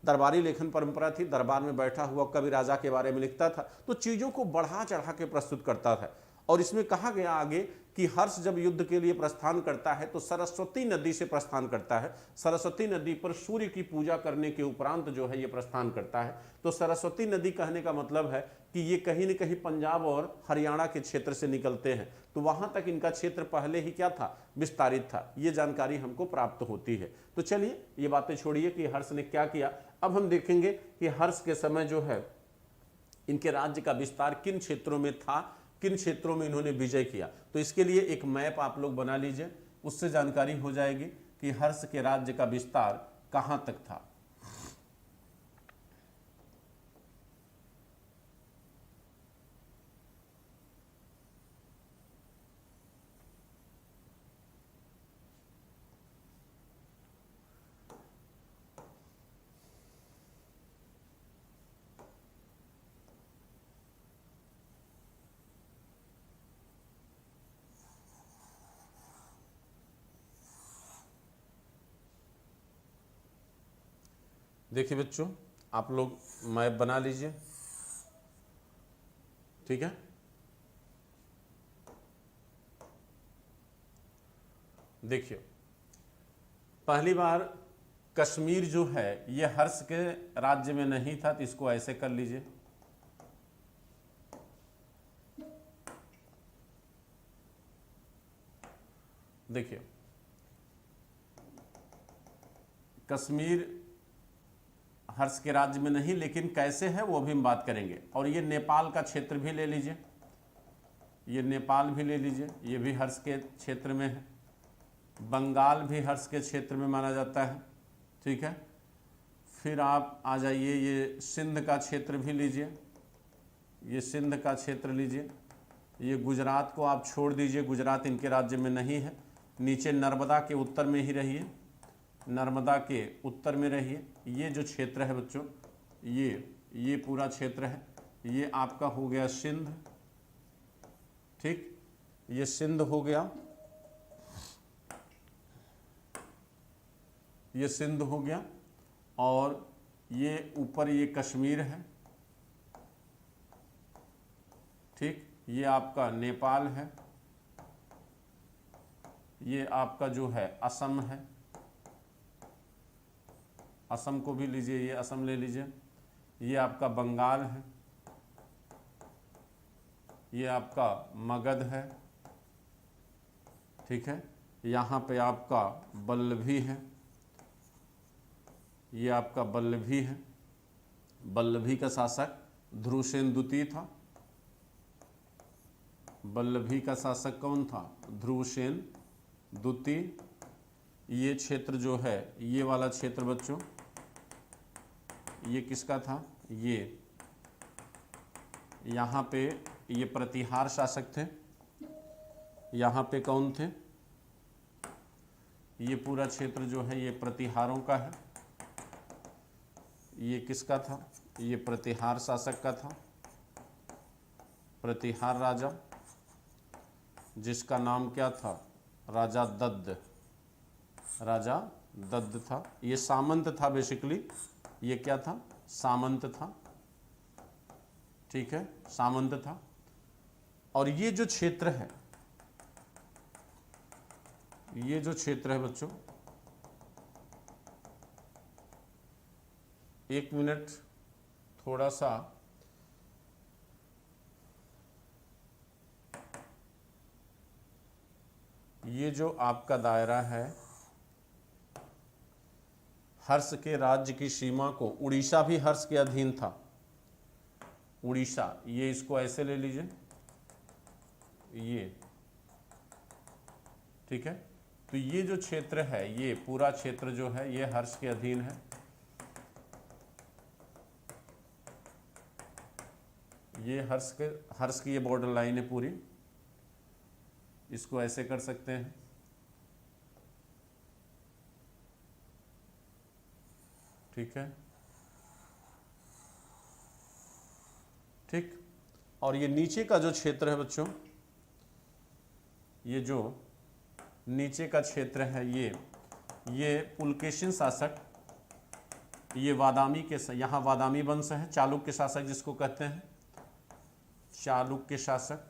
दरबारी लेखन परंपरा थी, दरबार में बैठा हुआ कवि राजा के बारे में लिखता था, तो चीज़ों को बढ़ा चढ़ा के प्रस्तुत करता था। और इसमें कहा गया आगे कि हर्ष जब युद्ध के लिए प्रस्थान करता है तो सरस्वती नदी से प्रस्थान करता है। सरस्वती नदी पर सूर्य की पूजा करने के उपरांत जो है ये प्रस्थान करता है। तो सरस्वती नदी कहने का मतलब है कि ये कहीं न कहीं पंजाब और हरियाणा के क्षेत्र से निकलते हैं, तो वहाँ तक इनका क्षेत्र पहले ही क्या था, विस्तारित था। ये जानकारी हमको प्राप्त होती है। तो चलिए ये बातें छोड़िए कि हर्ष ने क्या किया, अब हम देखेंगे कि हर्ष के समय जो है इनके राज्य का विस्तार किन क्षेत्रों में था, किन क्षेत्रों में इन्होंने विजय किया। तो इसके लिए एक मैप आप लोग बना लीजिए, उससे जानकारी हो जाएगी कि हर्ष के राज्य का विस्तार कहाँ तक था। देखिए बच्चों, आप लोग मैप बना लीजिए, ठीक है। देखिए, पहली बार कश्मीर जो है ये हर्ष के राज्य में नहीं था, तो इसको ऐसे कर लीजिए। देखिए, कश्मीर हर्ष के राज्य में नहीं, लेकिन कैसे है वो भी हम बात करेंगे। और ये नेपाल का क्षेत्र भी ले लीजिए, ये नेपाल भी ले लीजिए, ये भी हर्ष के क्षेत्र में है। बंगाल भी हर्ष के क्षेत्र में माना जाता है, ठीक है। फिर आप आ जाइए, ये सिंध का क्षेत्र भी लीजिए, ये सिंध का क्षेत्र लीजिए। ये गुजरात को आप छोड़ दीजिए, गुजरात इनके राज्य में नहीं है। नीचे नर्मदा के उत्तर में ही रहिए, नर्मदा के उत्तर में रहिए। ये जो क्षेत्र है बच्चों, ये पूरा क्षेत्र है, ये आपका हो गया सिंध, ठीक। ये सिंध हो गया, ये सिंध हो गया। और ये ऊपर ये कश्मीर है, ठीक। ये आपका नेपाल है, ये आपका जो है असम है, असम को भी लीजिए, ये असम ले लीजिए। ये आपका बंगाल है, ये आपका मगध है, ठीक है। यहाँ पे आपका बल्लभी है, ये आपका बल्लभी है। बल्लभी का शासक ध्रुवसेन द्वितीय था। बल्लभी का शासक कौन था? ध्रुवसेन द्वितीय। ये क्षेत्र जो है, ये वाला क्षेत्र बच्चों, ये किसका था? ये यहाँ पे ये प्रतिहार शासक थे। यहाँ पे कौन थे? ये पूरा क्षेत्र जो है ये प्रतिहारों का है। ये किसका था? ये प्रतिहार शासक का था, प्रतिहार राजा, जिसका नाम क्या था? राजा दद्द, राजा दद्द था। ये सामंत था बेसिकली, ये क्या था? सामंत था, ठीक है, सामंत था। और ये जो क्षेत्र है, ये जो क्षेत्र है बच्चों, एक मिनट, थोड़ा सा ये जो आपका दायरा है, हर्ष के राज्य की सीमा को, उड़ीसा भी हर्ष के अधीन था, उड़ीसा, ये इसको ऐसे ले लीजिए, ये ठीक है। तो ये जो क्षेत्र है, ये पूरा क्षेत्र जो है ये हर्ष के अधीन है। ये हर्ष की ये बॉर्डर लाइन है पूरी, इसको ऐसे कर सकते हैं, ठीक है, ठीक। और ये नीचे का जो क्षेत्र है बच्चों, ये जो नीचे का क्षेत्र है ये पुलकेशिन शासक, ये वादामी के, यहाँ वादामी वंश है, चालुक्य शासक जिसको कहते हैं, चालुक्य शासक,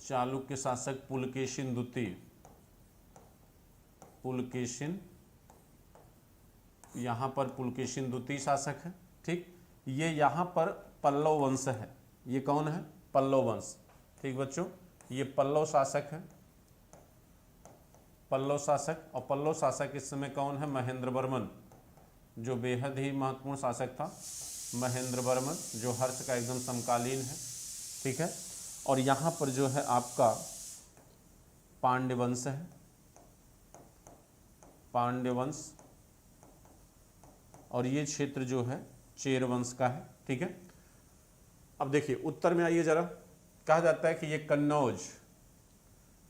चालुक्य शासक पुलकेशिन द्वितीय, पुलकेशिन, यहाँ पर पुलकेशिन द्वितीय शासक है। ठीक, ये यहाँ पर पल्लव वंश है, ये कौन है, पल्लव वंश। ठीक बच्चों, ये पल्लव शासक है, पल्लव शासक। और पल्लव शासक इस समय कौन है, महेंद्र वर्मन, जो बेहद ही महत्वपूर्ण शासक था, महेंद्र वर्मन, जो हर्ष का एकदम समकालीन है। ठीक है, और यहाँ पर जो है आपका पांड्य वंश है, पांड्य वंश, और ये क्षेत्र जो है चेर वंश का है। ठीक है, अब देखिए उत्तर में आइए जरा। कहा जाता है कि ये कन्नौज,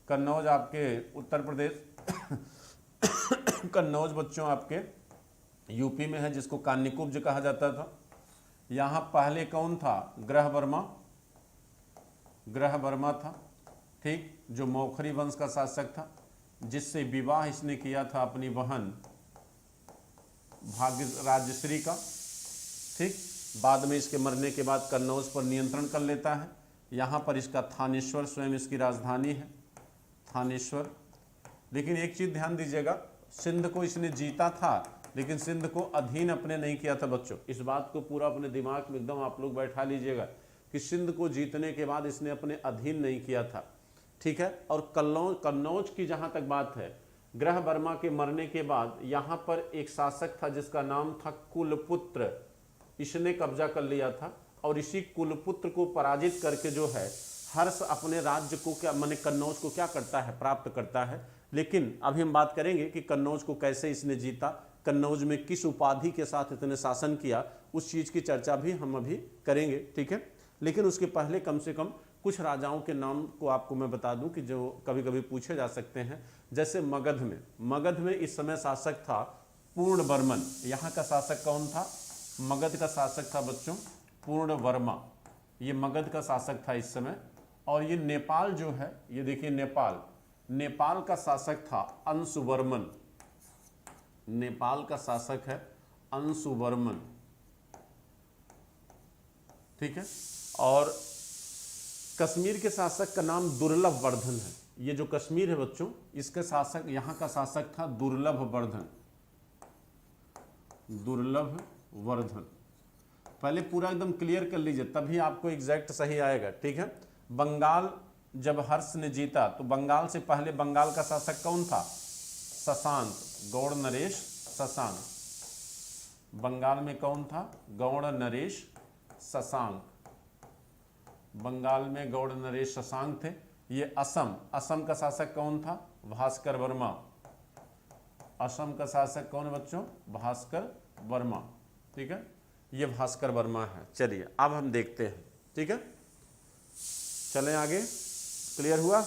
कन्नौज आपके उत्तर प्रदेश कन्नौज बच्चों आपके यूपी में है, जिसको कान्यकुब्ज कहा जाता था। यहाँ पहले कौन था, ग्रह वर्मा, ग्रह वर्मा था। ठीक, जो मौखरी वंश का शासक था, जिससे विवाह इसने किया था अपनी बहन भाग्य राजश्री का। ठीक, बाद में इसके मरने के बाद कन्नौज पर नियंत्रण कर लेता है। यहाँ पर इसका थानेश्वर स्वयं इसकी राजधानी है, थानेश्वर। लेकिन एक चीज़ ध्यान दीजिएगा, सिंध को इसने जीता था, लेकिन सिंध को अधीन अपने नहीं किया था बच्चों। इस बात को पूरा अपने दिमाग में एकदम आप लोग बैठा लीजिएगा कि सिंध को जीतने के बाद इसने अपने अधीन नहीं किया था। ठीक है, और कन्नौज की जहाँ तक बात है, ग्रह वर्मा के मरने के बाद यहाँ पर एक शासक था जिसका नाम था कुलपुत्र, इसने कब्जा कर लिया था। और इसी कुलपुत्र को पराजित करके जो है हर्ष अपने राज्य को क्या माने कन्नौज को क्या करता है, प्राप्त करता है। लेकिन अभी हम बात करेंगे कि कन्नौज को कैसे इसने जीता, कन्नौज में किस उपाधि के साथ इसने शासन किया, उस चीज़ की चर्चा भी हम अभी करेंगे। ठीक है, लेकिन उसके पहले कम से कम कुछ राजाओं के नाम को आपको मैं बता दूं कि जो कभी कभी पूछे जा सकते हैं। जैसे मगध में इस समय शासक था पूर्णवर्मन। यहाँ का शासक कौन था, मगध का शासक था बच्चों पूर्णवर्मा, ये मगध का शासक था इस समय। और ये नेपाल जो है, ये देखिए नेपाल का शासक था अंशुवर्मन, नेपाल का शासक है अंशुवर्मन। ठीक है, और कश्मीर के शासक का नाम दुर्लभवर्धन है। ये जो कश्मीर है बच्चों, इसके शासक, यहाँ का शासक था दुर्लभवर्धन, दुर्लभवर्धन। पहले पूरा एकदम क्लियर कर लीजिए, तभी आपको एग्जैक्ट सही आएगा। ठीक है, बंगाल जब हर्ष ने जीता तो बंगाल से पहले बंगाल का शासक कौन था, शशांक, गौड़ नरेश शशांक। बंगाल में कौन था, गौड़ नरेश शशांक, बंगाल में गौड़ नरेश शशांक थे। ये असम का शासक कौन था, भास्कर वर्मा, असम का शासक कौन है बच्चों, भास्कर वर्मा। ठीक है, ये भास्कर वर्मा है। चलिए अब हम देखते हैं। ठीक है, चलें आगे। क्लियर हुआ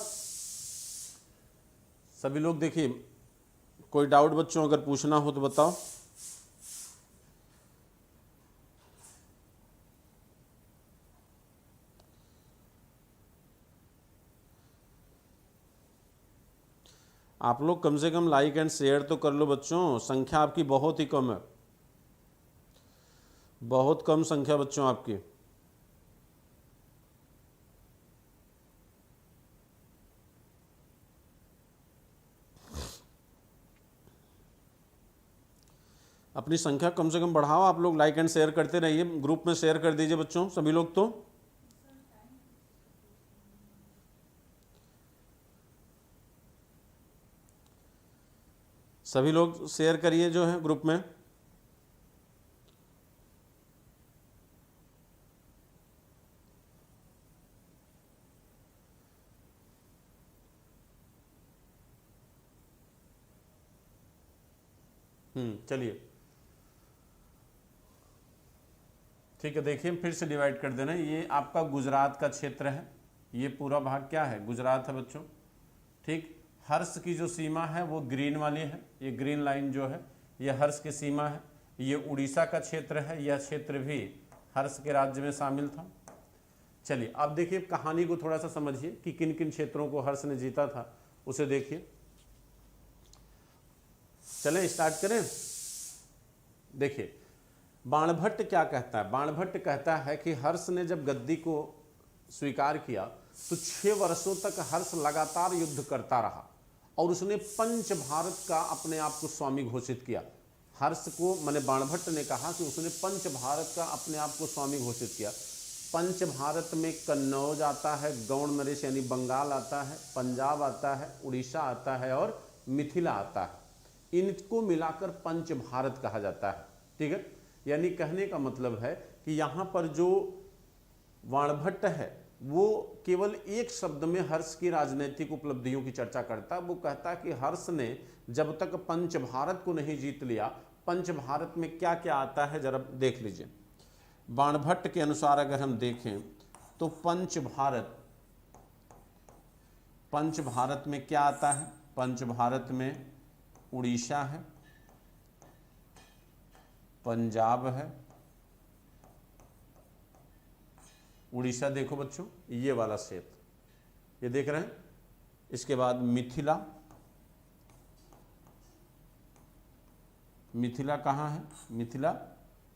सभी लोग? देखिए कोई डाउट बच्चों अगर पूछना हो तो बताओ। आप लोग कम से कम लाइक एंड शेयर तो कर लो बच्चों, संख्या आपकी बहुत ही कम है, बहुत कम संख्या बच्चों आपकी। अपनी संख्या कम से कम बढ़ाओ आप लोग, लाइक एंड शेयर करते रहिए, ग्रुप में शेयर कर दीजिए बच्चों सभी लोग। तो सभी लोग शेयर करिए जो है ग्रुप में। चलिए ठीक है, देखिए फिर से डिवाइड कर देना। ये आपका गुजरात का क्षेत्र है, ये पूरा भाग क्या है, गुजरात है बच्चों। ठीक, हर्ष की जो सीमा है वो ग्रीन वाली है, ये ग्रीन लाइन जो है ये हर्ष की सीमा है। ये उड़ीसा का क्षेत्र है, यह क्षेत्र भी हर्ष के राज्य में शामिल था। चलिए अब देखिए कहानी को थोड़ा सा समझिए कि किन किन क्षेत्रों को हर्ष ने जीता था, उसे देखिए। चलें स्टार्ट करें। देखिए बाणभट्ट क्या कहता है, बाणभट्ट कहता है कि हर्ष ने जब गद्दी को स्वीकार किया तो 6 वर्षों तक हर्ष लगातार युद्ध करता रहा और उसने पंच भारत का अपने आप को स्वामी घोषित किया। हर्ष को माने बाणभट्ट ने कहा कि उसने पंच भारत का अपने आप को स्वामी घोषित किया। पंच भारत में कन्नौज आता है, गौड़ नरेश यानी बंगाल आता है, पंजाब आता है, उड़ीसा आता है और मिथिला आता है। इनको मिलाकर पंच भारत कहा जाता है। ठीक है, यानी कहने का मतलब है कि यहाँ पर जो बाणभट्ट है वो केवल एक शब्द में हर्ष की राजनीतिक उपलब्धियों की चर्चा करता है। वो कहता है कि हर्ष ने जब तक पंच भारत को नहीं जीत लिया, पंच भारत में क्या क्या आता है जरा देख लीजिए। बाणभट्ट के अनुसार अगर हम देखें तो पंच भारत में क्या आता है, पंच भारत में उड़ीसा है, पंजाब है, उड़ीसा देखो बच्चों ये वाला क्षेत्र ये देख रहे हैं, इसके बाद मिथिला, मिथिला कहाँ है, मिथिला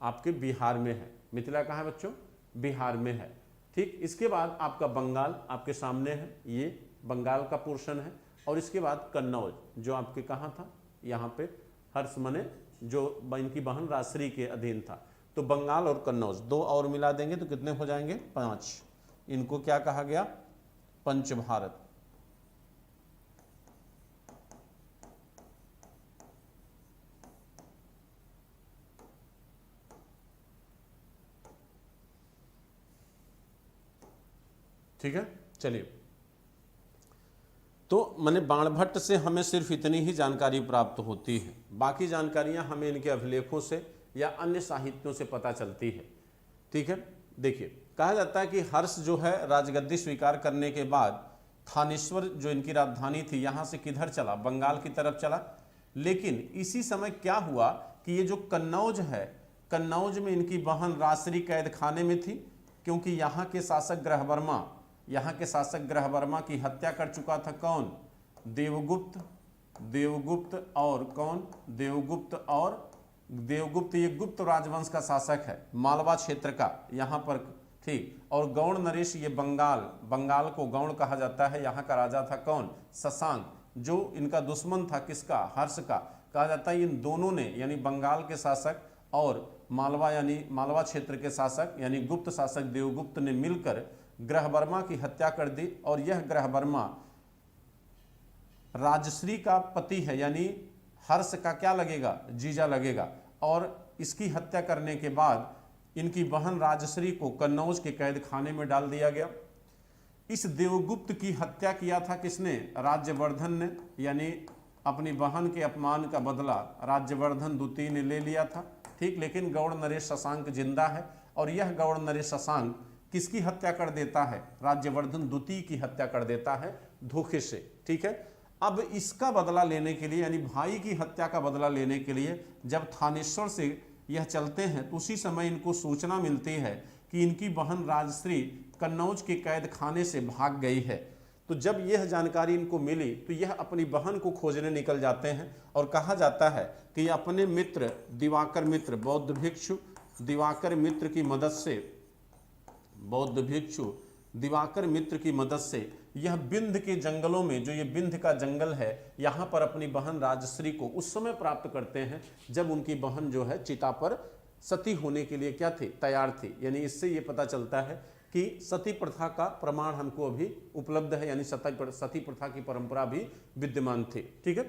आपके बिहार में है। मिथिला कहाँ है बच्चों, बिहार में है। ठीक, इसके बाद आपका बंगाल आपके सामने है, ये बंगाल का पोर्शन है। और इसके बाद कन्नौज जो आपके कहाँ था, यहाँ पे हर्ष मने जो इनकी बहन राजश्री के अधीन था। तो बंगाल और कन्नौज 2 और मिला देंगे तो कितने हो जाएंगे 5। इनको क्या कहा गया, पंच भारत। ठीक है, चलिए तो मैंने बाणभट्ट से हमें सिर्फ इतनी ही जानकारी प्राप्त होती है, बाकी जानकारियां हमें इनके अभिलेखों से या अन्य साहित्यों से पता चलती है। ठीक है, देखिए कहा जाता है कि हर्ष जो है राजगद्दी स्वीकार करने के बाद थानेश्वर जो इनकी राजधानी थी यहाँ से किधर चला, बंगाल की तरफ चला। लेकिन इसी समय क्या हुआ कि ये जो कन्नौज है, कन्नौज में इनकी बहन राजश्री कैद खाने में थी, क्योंकि यहाँ के शासक ग्रह वर्मा की हत्या कर चुका था कौन, देवगुप्त और कौन, देवगुप्त ये गुप्त राजवंश का शासक है मालवा क्षेत्र का यहाँ पर। ठीक, और गौड़ नरेश ये बंगाल को गौड़ कहा जाता है, यहाँ का राजा था कौन, शशांक, जो इनका दुश्मन था किसका, हर्ष का। कहा जाता है इन दोनों ने यानी बंगाल के शासक और मालवा यानी मालवा क्षेत्र के शासक यानी गुप्त शासक देवगुप्त ने मिलकर ग्रहवर्मा की हत्या कर दी। और यह ग्रहवर्मा राजश्री का पति है, यानी हर्ष का क्या लगेगा, जीजा लगेगा। और इसकी हत्या करने के बाद इनकी बहन राजश्री को कन्नौज के कैद खाने में डाल दिया गया। इस देवगुप्त की हत्या किया था किसने, राज्यवर्धन ने, यानी अपनी बहन के अपमान का बदला राज्यवर्धन द्वितीय ने ले लिया था। ठीक, लेकिन गौड़ नरेश शशांक जिंदा है और यह गौड़ नरेश शशांक किसकी हत्या कर देता है, राज्यवर्धन द्वितीय की हत्या कर देता है धोखे से। ठीक है, अब इसका बदला लेने के लिए यानी भाई की हत्या का बदला लेने के लिए जब थानेश्वर से यह चलते हैं तो उसी समय इनको सूचना मिलती है कि इनकी बहन राजश्री कन्नौज के कैद खाने से भाग गई है। तो जब यह जानकारी इनको मिली तो यह अपनी बहन को खोजने निकल जाते हैं और कहा जाता है कि अपने मित्र दिवाकर मित्र बौद्ध भिक्षु दिवाकर मित्र की मदद से यह बिंध के जंगलों में, जो ये बिंध का जंगल है, यहाँ पर अपनी बहन राजश्री को उस समय प्राप्त करते हैं जब उनकी बहन जो है चिता पर सती होने के लिए क्या थी, तैयार थी। यानी इससे ये पता चलता है कि सती प्रथा का प्रमाण हमको अभी उपलब्ध है, यानी सती प्रथा की परंपरा भी विद्यमान थी। ठीक है,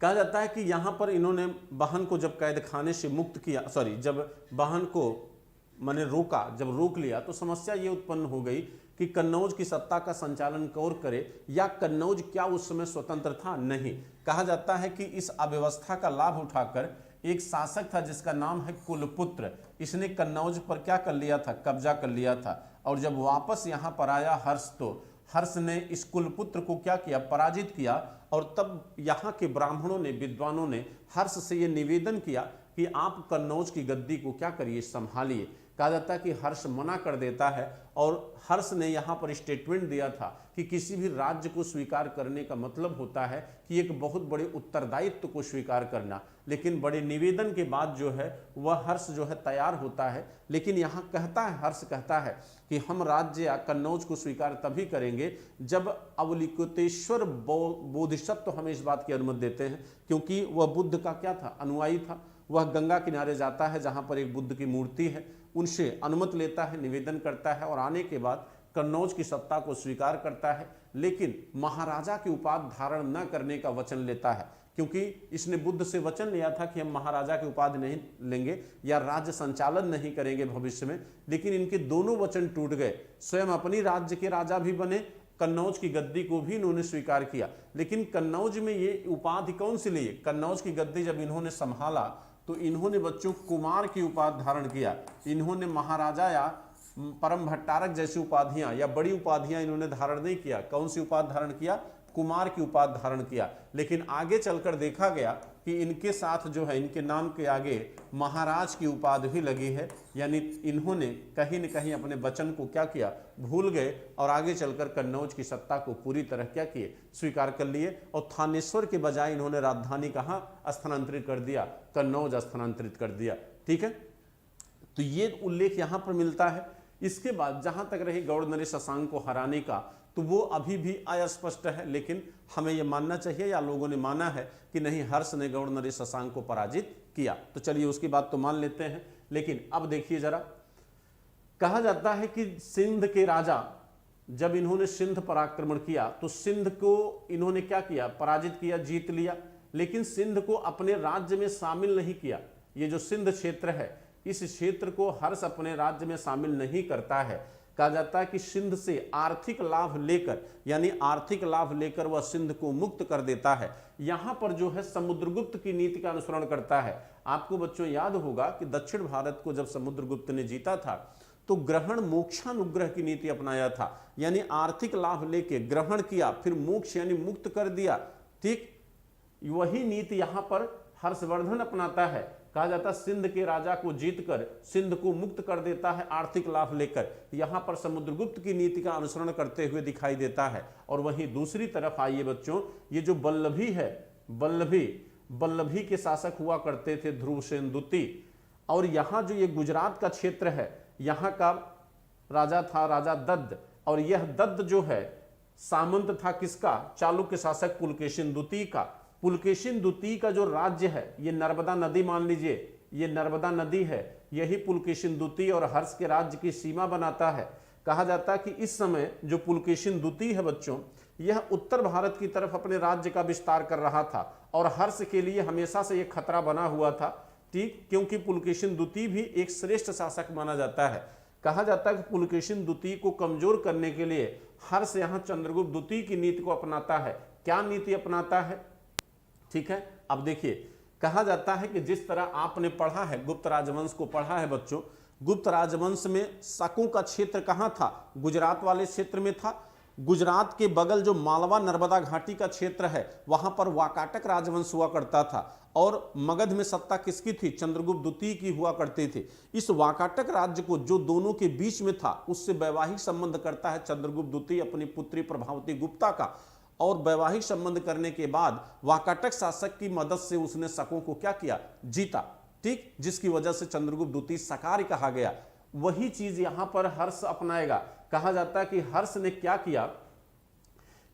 कहा जाता है कि यहाँ पर इन्होंने बहन को जब कैद खाने से मुक्त किया, जब बहन को मैंने रोका, जब रोक लिया तो समस्या ये उत्पन्न हो गई कि कन्नौज की सत्ता का संचालन कौन करे, या कन्नौज क्या उस समय स्वतंत्र था, नहीं। कहा जाता है कि इस अव्यवस्था का लाभ उठाकर एक शासक था जिसका नाम है कुलपुत्र, इसने कन्नौज पर क्या कर लिया था, कब्जा कर लिया था। और जब वापस यहाँ पर आया हर्ष तो हर्ष ने इस कुलपुत्र को क्या किया, पराजित किया। और तब यहाँ के ब्राह्मणों ने, विद्वानों ने हर्ष से ये निवेदन किया कि आप कन्नौज की गद्दी को क्या करिए, संभालिए, कहा जाता है कि हर्ष मना कर देता है, और हर्ष ने यहाँ पर स्टेटमेंट दिया था कि किसी भी राज्य को स्वीकार करने का मतलब होता है कि एक बहुत बड़े उत्तरदायित्व को स्वीकार करना। लेकिन बड़े निवेदन के बाद जो है वह हर्ष जो है तैयार होता है, लेकिन यहाँ कहता है, हर्ष कहता है कि हम राज्य या कन्नौज को स्वीकार तभी करेंगे जब अवलोकितेश्वर बोधिसत्व हमें इस बात की अनुमति देते हैं, क्योंकि वह बुद्ध का क्या था, अनुयायी था। वह गंगा किनारे जाता है जहाँ पर एक बुद्ध की मूर्ति है, उनसे अनुमति लेता है, निवेदन करता है, और आने के बाद कन्नौज की सत्ता को स्वीकार करता है, लेकिन महाराजा की उपाधि धारण न करने का वचन लेता है, क्योंकि इसने बुद्ध से वचन लिया था कि हम महाराजा की उपाधि नहीं लेंगे या राज्य संचालन नहीं करेंगे भविष्य में। लेकिन इनके दोनों वचन टूट गए, स्वयं अपनी राज्य के राजा भी बने, कन्नौज की गद्दी को भी इन्होंने स्वीकार किया। लेकिन कन्नौज में ये उपाधि कौन सी ली? कन्नौज की गद्दी जब इन्होंने संभाला तो इन्होंने बच्चों कुमार की उपाधि धारण किया। इन्होंने महाराजा या परम भट्टारक जैसी उपाधियां या बड़ी उपाधियां इन्होंने धारण नहीं किया। कौन सी उपाधि धारण किया? कुमार की उपाधि धारण किया। लेकिन आगे चलकर देखा गया कि इनके साथ जो है, इनके नाम के आगे महाराज की उपाधि भी लगी है, यानी इन्होंने कहीं न कहीं अपने वचन को क्या किया, भूल गए, और आगे चलकर कन्नौज की सत्ता को पूरी तरह क्या किए, स्वीकार कर लिए। और थानेश्वर के बजाय इन्होंने राजधानी कहाँ स्थानांतरित कर दिया? कन्नौज स्थानांतरित कर दिया। ठीक है, तो ये उल्लेख यहाँ पर मिलता है। इसके बाद जहां तक रही गौड़ नरेश शशांक को हराने का, तो वो अभी भी अस्पष्ट है, लेकिन हमें यह मानना चाहिए या लोगों ने माना है कि नहीं, हर्ष ने गौड़ नरेश शशांक को पराजित किया। तो चलिए उसकी बात तो मान लेते हैं। लेकिन अब देखिए जरा, कहा जाता है कि सिंध के राजा जब इन्होंने सिंध पर आक्रमण किया तो सिंध को इन्होंने क्या किया, पराजित किया, जीत लिया, लेकिन सिंध को अपने राज्य में शामिल नहीं किया। ये जो सिंध क्षेत्र है, इस क्षेत्र को हर्ष अपने राज्य में शामिल नहीं करता है। कहा जाता है कि सिंध से आर्थिक लाभ लेकर, यानी आर्थिक लाभ लेकर वह सिंध को मुक्त कर देता है। यहां पर जो है समुद्रगुप्त की नीति का अनुसरण करता है। आपको बच्चों याद होगा कि दक्षिण भारत को जब समुद्रगुप्त ने जीता था तो ग्रहण मोक्षानुग्रह की नीति अपनाया था, यानी आर्थिक लाभ लेके ग्रहण किया, फिर मोक्ष यानी मुक्त कर दिया। ठीक वही नीति यहां पर हर्षवर्धन अपनाता है। कहा जाता है सिंध के राजा को जीतकर सिंध को मुक्त कर देता है आर्थिक लाभ लेकर। यहां पर समुद्रगुप्त की नीति का अनुसरण करते हुए दिखाई देता है। और वहीं दूसरी तरफ आइए बच्चों, ये जो बल्लभी है, बल्लभी के शासक हुआ करते थे ध्रुवसेन द्वितीय। और यहाँ जो ये गुजरात का क्षेत्र है, यहाँ का राजा था राजा दत्त, और यह दत्त जो है सामंत था किसका? चालुक्य शासक पुलकेशिन द्वितीय का। पुलकेशिन द्वितीय का जो राज्य है, ये नर्मदा नदी मान लीजिए, ये नर्मदा नदी है, यही पुलकेशिन द्वितीय और हर्ष के राज्य की सीमा बनाता है। कहा जाता है कि इस समय जो पुलकेशिन द्वितीय है बच्चों, यह उत्तर भारत की तरफ अपने राज्य का विस्तार कर रहा था, और हर्ष के लिए हमेशा से यह खतरा बना हुआ था। ठीक, क्योंकि पुलकेशिन द्वितीय भी एक श्रेष्ठ शासक माना जाता है। कहा जाता है कि पुलकेशिन द्वितीय को कमजोर करने के लिए हर्ष यहाँ चंद्रगुप्त द्वितीय की नीति को अपनाता है। क्या नीति अपनाता है? ठीक है, अब देखिए, कहा जाता है कि जिस तरह आपने पढ़ा है, गुप्त राजवंश को पढ़ा है बच्चों, गुप्त राजवंश में शकों का क्षेत्र कहां था? गुजरात वाले क्षेत्र में था। गुजरात के बगल जो मालवा नर्मदा घाटी का क्षेत्र है, वहां पर वाकाटक राजवंश हुआ करता था, और मगध में सत्ता किसकी थी? चंद्रगुप्त द्वितीय की हुआ करती थी। इस वाकाटक राज्य को जो दोनों के बीच में था, उससे वैवाहिक संबंध करता है चंद्रगुप्त द्वितीय अपनी पुत्री प्रभावती गुप्ता का, और वैवाहिक संबंध करने के बाद वाकाटक शासक की मदद से उसने शकों को क्या किया? जीता। ठीक, जिसकी वजह से चंद्रगुप्त द्वितीय शकारी कहा गया। वही चीज यहां पर हर्ष अपनाएगा। कहा जाता है कि हर्ष ने क्या किया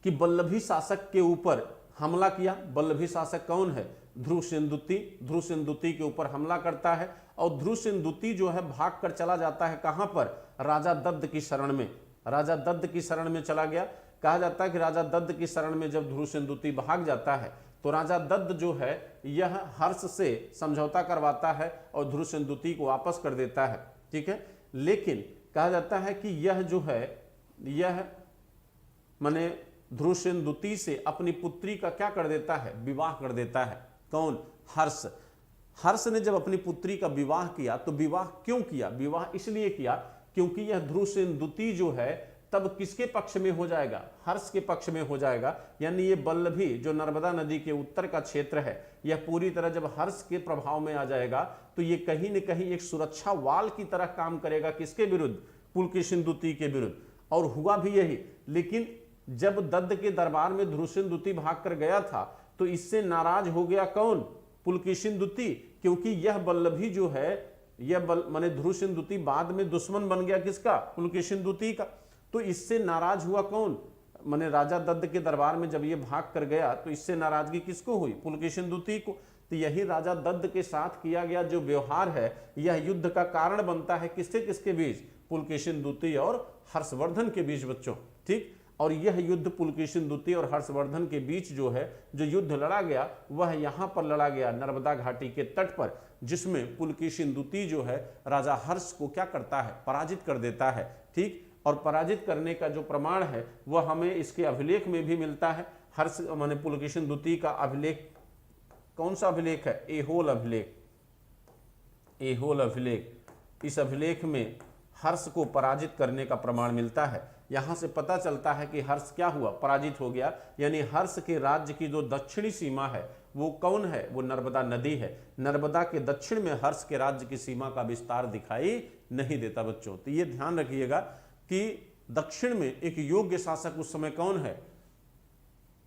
कि बल्लभी शासक के ऊपर हमला किया। बल्लभी शासक कौन है? ध्रुवसेन द्वितीय। ध्रुवसेन द्वितीय के ऊपर हमला करता है, और ध्रुवसेन द्वितीय जो है भाग कर चला जाता है कहां पर? राजा दत्त की शरण में। राजा दत्त की शरण में चला गया। कहा जाता है कि राजा दत्त की शरण में जब ध्रुवसेन द्वितीय भाग जाता है तो राजा दत्त जो है यह हर्ष से समझौता करवाता है और ध्रुवसेन द्वितीय को वापस कर देता है। ठीक है, लेकिन कहा जाता है कि यह जो है, यह माने ध्रुवसेन द्वितीय से अपनी पुत्री का क्या कर देता है? विवाह कर देता है। कौन? हर्ष। हर्ष ने जब अपनी पुत्री का विवाह किया तो विवाह क्यों किया? विवाह इसलिए किया क्योंकि यह ध्रुवसेन द्वितीय जो है तब किसके पक्ष में हो जाएगा? हर्ष के पक्ष में हो जाएगा। यानी ये वल्लभी जो नर्मदा नदी के उत्तर का क्षेत्र है, यह पूरी तरह जब हर्ष के प्रभाव में आ जाएगा तो ये कहीं न कहीं एक सुरक्षा वाल की तरह काम करेगा। किसके विरुद्ध? पुलकेशिन द्वितीय के विरुद्ध। और हुआ भी यही। लेकिन जब दत्त के दरबार में धुरूषण द्वितीय भाग कर गया था तो इससे नाराज हो गया कौन? पुलकेशिन द्वितीय। क्योंकि यह वल्लभी जो है, यह माने धुरूषण द्वितीय बाद में दुश्मन बन गया किसका? पुलकेशिन द्वितीय का। तो इससे नाराज हुआ कौन? माने राजा दत्त के दरबार में जब ये भाग कर गया तो इससे नाराजगी किसको हुई? पुलकेशिन द्वितीय को। तो यही राजा दत्त के साथ किया गया जो व्यवहार है, यह युद्ध का कारण बनता है। किसके किसके बीच? पुलकेशिन द्वितीय और हर्षवर्धन के बीच बच्चों। ठीक। और यह युद्ध पुलकेशिन द्वितीय और हर्षवर्धन के बीच जो है, जो युद्ध लड़ा गया, वह यहां पर लड़ा गया नर्मदा घाटी के तट पर, जिसमें पुलकेशिन द्वितीय जो है राजा हर्ष को क्या करता है? पराजित कर देता है। ठीक। और पराजित करने का जो प्रमाण है वह हमें इसके अभिलेख में भी मिलता है। हर्ष माने पुलकेशिन द्वितीय का अभिलेख कौन सा अभिलेख है? ऐहोल अभिलेख। ऐहोल अभिलेख। इस अभिलेख में हर्ष को पराजित करने का प्रमाण मिलता है। यहां से पता चलता है कि हर्ष क्या हुआ? पराजित हो गया। यानी हर्ष के राज्य की जो दक्षिणी सीमा है वो कौन है? वो नर्मदा नदी है। नर्मदा के दक्षिण में हर्ष के राज्य की सीमा का विस्तार दिखाई नहीं देता बच्चों। तो ये ध्यान रखिएगा कि दक्षिण में एक योग्य शासक उस समय कौन है?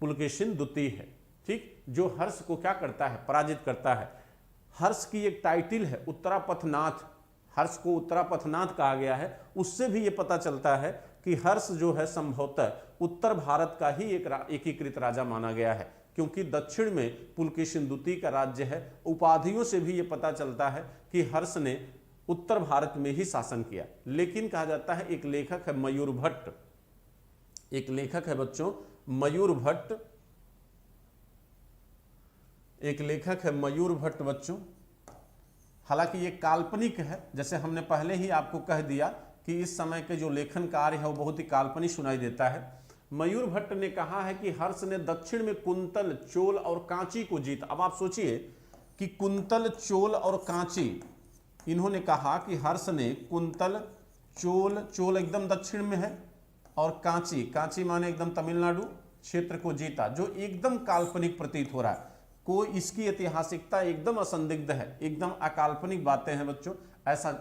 पुलकेशिन द्वितीय है। ठीक। जो हर्ष को क्या करता है? पराजित करता है। हर्ष की एक टाइटिल है उत्तरापथनाथ। हर्ष को उत्तरापथनाथ कहा गया है। उससे भी ये पता चलता है कि हर्ष जो है संभवतः उत्तर भारत का ही एक एकीकृत राजा माना गया है, क्योंकि दक्षिण में पुलकेशिन द्वितीय का राज्य है। उपाधियों से भी ये पता चलता है कि हर्ष ने उत्तर भारत में ही शासन किया। लेकिन कहा जाता है एक लेखक है मयूर भट्ट, एक लेखक है बच्चों मयूर भट्ट, एक लेखक है मयूर भट्ट बच्चों। हालांकि ये काल्पनिक है, जैसे हमने पहले ही आपको कह दिया कि इस समय के जो लेखन कार्य है वो बहुत ही काल्पनिक सुनाई देता है। मयूर भट्ट ने कहा है कि हर्ष ने दक्षिण में कुंतल, चोल और कांची को जीता। अब आप सोचिए कि कुंतल, चोल और कांची, इन्होंने कहा कि हर्ष ने कुंतल, चोल, चोल एकदम दक्षिण में है, और कांची, कांची माने एकदम तमिलनाडु क्षेत्र को जीता, जो एकदम काल्पनिक प्रतीत हो रहा है। कोई इसकी ऐतिहासिकता एकदम असंदिग्ध है, एकदम अकाल्पनिक बातें हैं बच्चों। ऐसा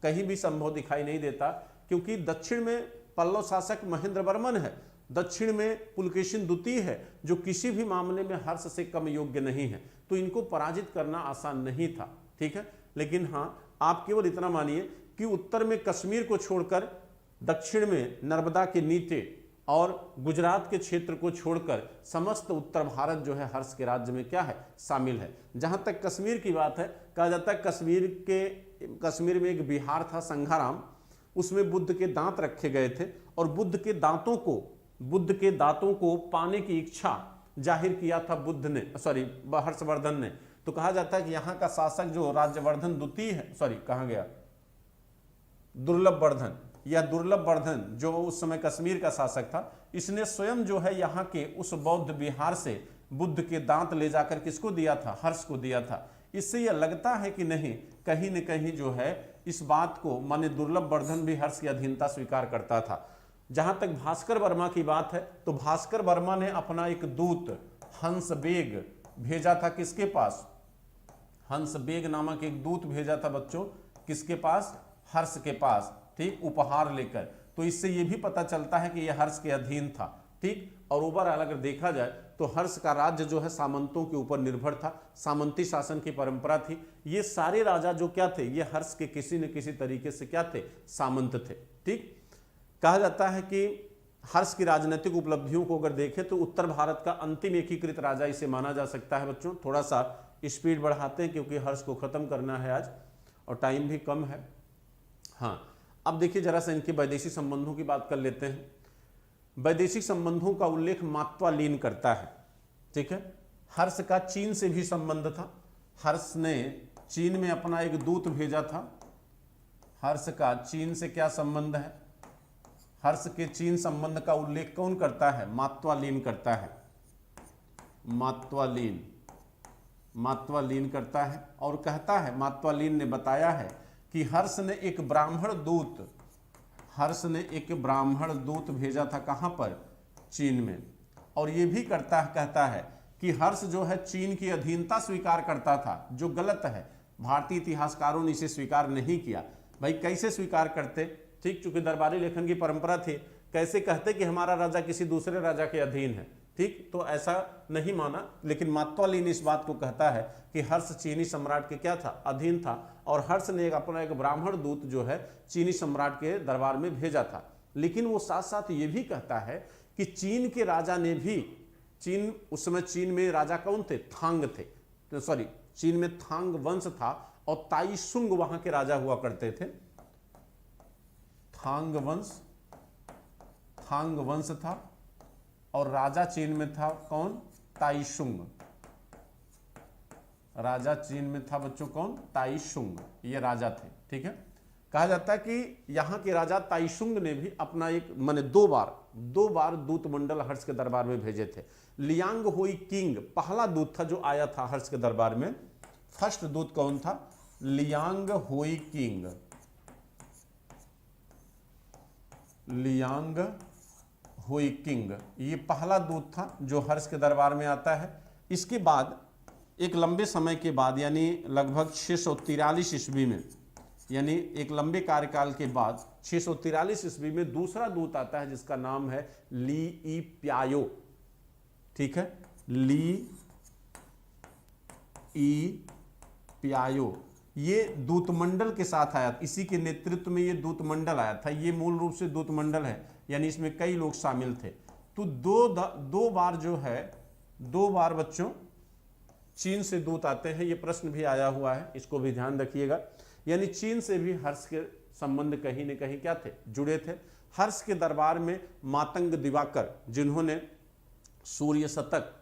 कहीं भी संभव दिखाई नहीं देता, क्योंकि दक्षिण में पल्लव शासक महेंद्र वर्मन है, दक्षिण में पुलकेशिन द्वितीय है, जो किसी भी मामले में हर्ष से कम योग्य नहीं है। तो इनको पराजित करना आसान नहीं था। ठीक है। लेकिन हाँ, आप केवल इतना मानिए कि उत्तर में कश्मीर को छोड़कर, दक्षिण में नर्मदा के नीचे और गुजरात के क्षेत्र को छोड़कर समस्त उत्तर भारत जो है हर्ष के राज्य में क्या है? शामिल है। जहां तक कश्मीर की बात है, कहा जाता है कश्मीर में एक विहार था संघाराम, उसमें बुद्ध के दांत रखे गए थे, और बुद्ध के दांतों को पाने की इच्छा जाहिर किया था हर्षवर्धन ने। तो कहा जाता है कि यहाँ का शासक जो राज्यवर्धन द्वितीय है, कहाँ गया, दुर्लभवर्धन, यह दुर्लभवर्धन जो उस समय कश्मीर का शासक था, इसने स्वयं जो है यहाँ के उस बौद्ध विहार से बुद्ध के दांत ले जाकर किसको दिया था? हर्ष को दिया था। इससे यह लगता है कि नहीं, कहीं न कहीं जो है इस बात को माने दुर्लभवर्धन भी हर्ष की अधीनता स्वीकार करता था। जहां तक भास्कर वर्मा की बात है, तो भास्कर वर्मा ने अपना एक दूत हंस बेग भेजा था। किसके पास? हंस बेग नामक एक दूत भेजा था बच्चों। किसके पास? हर्ष के पास। ठीक। उपहार लेकर। तो इससे यह भी पता चलता है कि यह हर्ष के अधीन था। ठीक। और ओवरऑल अगर देखा जाए तो हर्ष का राज्य जो है सामंतों के ऊपर निर्भर था, सामंती शासन की परंपरा थी। ये सारे राजा जो क्या थे, ये हर्ष के किसी न किसी तरीके से क्या थे? सामंत थे। ठीक। कहा जाता है कि हर्ष की राजनीतिक उपलब्धियों को अगर देखें तो उत्तर भारत का अंतिम एकीकृत राजा इसे माना जा सकता है बच्चों। थोड़ा सा स्पीड बढ़ाते हैं क्योंकि हर्ष को खत्म करना है आज और टाइम भी कम है। हाँ, अब देखिए जरा सा इनके वैदेशिक संबंधों की बात कर लेते हैं। वैदेशिक संबंधों का उल्लेख मात्वालीन करता है। ठीक है। हर्ष का चीन से भी संबंध था। हर्ष ने चीन में अपना एक दूत भेजा था। हर्ष का चीन से क्या संबंध है? हर्ष के चीन संबंध का उल्लेख कौन करता है? मात्वालीन करता है। मात्वालीन करता है और कहता है, मात्वालीन ने बताया है कि हर्ष ने एक ब्राह्मण दूत हर्ष ने एक ब्राह्मण दूत भेजा था कहाँ पर, चीन में। और ये भी कहता है कि हर्ष जो है चीन की अधीनता स्वीकार करता था, जो गलत है। भारतीय इतिहासकारों ने इसे स्वीकार नहीं किया। भाई कैसे स्वीकार करते, ठीक, चूंकि दरबारी लेखन की परंपरा थी, कैसे कहते कि हमारा राजा किसी दूसरे राजा के अधीन है, ठीक, तो ऐसा नहीं माना। लेकिन मात्वालीन इस बात को कहता है कि हर्ष चीनी सम्राट के क्या था, अधीन था, और हर्ष ने अपना एक ब्राह्मण दूत जो है चीनी सम्राट के दरबार में भेजा था। लेकिन वो साथ साथ ये भी कहता है कि चीन के राजा ने भी, चीन उस समय चीन में राजा कौन थे, थांग थे, तो सॉरी चीन में थांग वंश था और ताइशुंग वहां के राजा हुआ करते थे। थांग वंश था और राजा चीन में था कौन, ताइशुंग। राजा चीन में था बच्चों कौन, ताइशुंग, ये राजा थे, ठीक है। कहा जाता है कि यहाँ के राजा ताइशुंग ने भी अपना एक माने दो बार दूत मंडल हर्ष के दरबार में भेजे थे। लियांग हुई किंग पहला दूत था जो आया था हर्ष के दरबार में। फर्स्ट दूत कौन था, लियांग हुई किंग। लियांग हुई किंग ये पहला दूत था जो हर्ष के दरबार में आता है। इसके बाद एक लंबे समय के बाद, यानी लगभग 643 ईस्वी में, यानी एक लंबे कार्यकाल के बाद 643 ईस्वी में दूसरा दूत आता है जिसका नाम है ली ई प्यायो, ठीक है, ली ई प्यायो। ये दूतमंडल के साथ आया, इसी के नेतृत्व में ये दूतमंडल आया था। ये मूल रूप से दूतमंडल है, यानी इसमें कई लोग शामिल थे। तो दो बार जो है, दो बार बच्चों चीन से दूत आते हैं। ये प्रश्न भी आया हुआ है, इसको भी ध्यान रखिएगा। यानी चीन से भी हर्ष के संबंध कहीं न कहीं क्या थे, जुड़े थे। हर्ष के दरबार में मातंग दिवाकर, जिन्होंने सूर्य शतक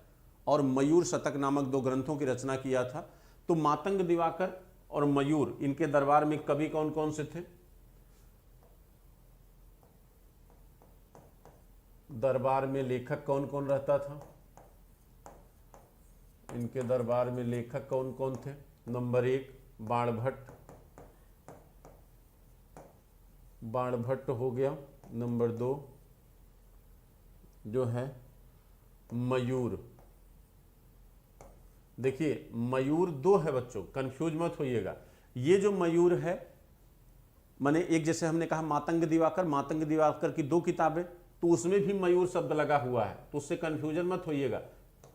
और मयूर शतक नामक दो ग्रंथों की रचना किया था, तो मातंग दिवाकर और मयूर, इनके दरबार में कवि कौन कौन से थे, दरबार में लेखक कौन कौन रहता था, इनके दरबार में लेखक कौन कौन थे। नंबर 1 बाणभट्ट हो गया। नंबर 2 जो है मयूर। देखिए मयूर 2 है बच्चों, कंफ्यूज मत होइएगा। ये जो मयूर है माने एक, जैसे हमने कहा मातंग दिवाकर की 2 किताबें, तो उसमें भी मयूर शब्द लगा हुआ है, तो उससे कंफ्यूजन मत होइएगा।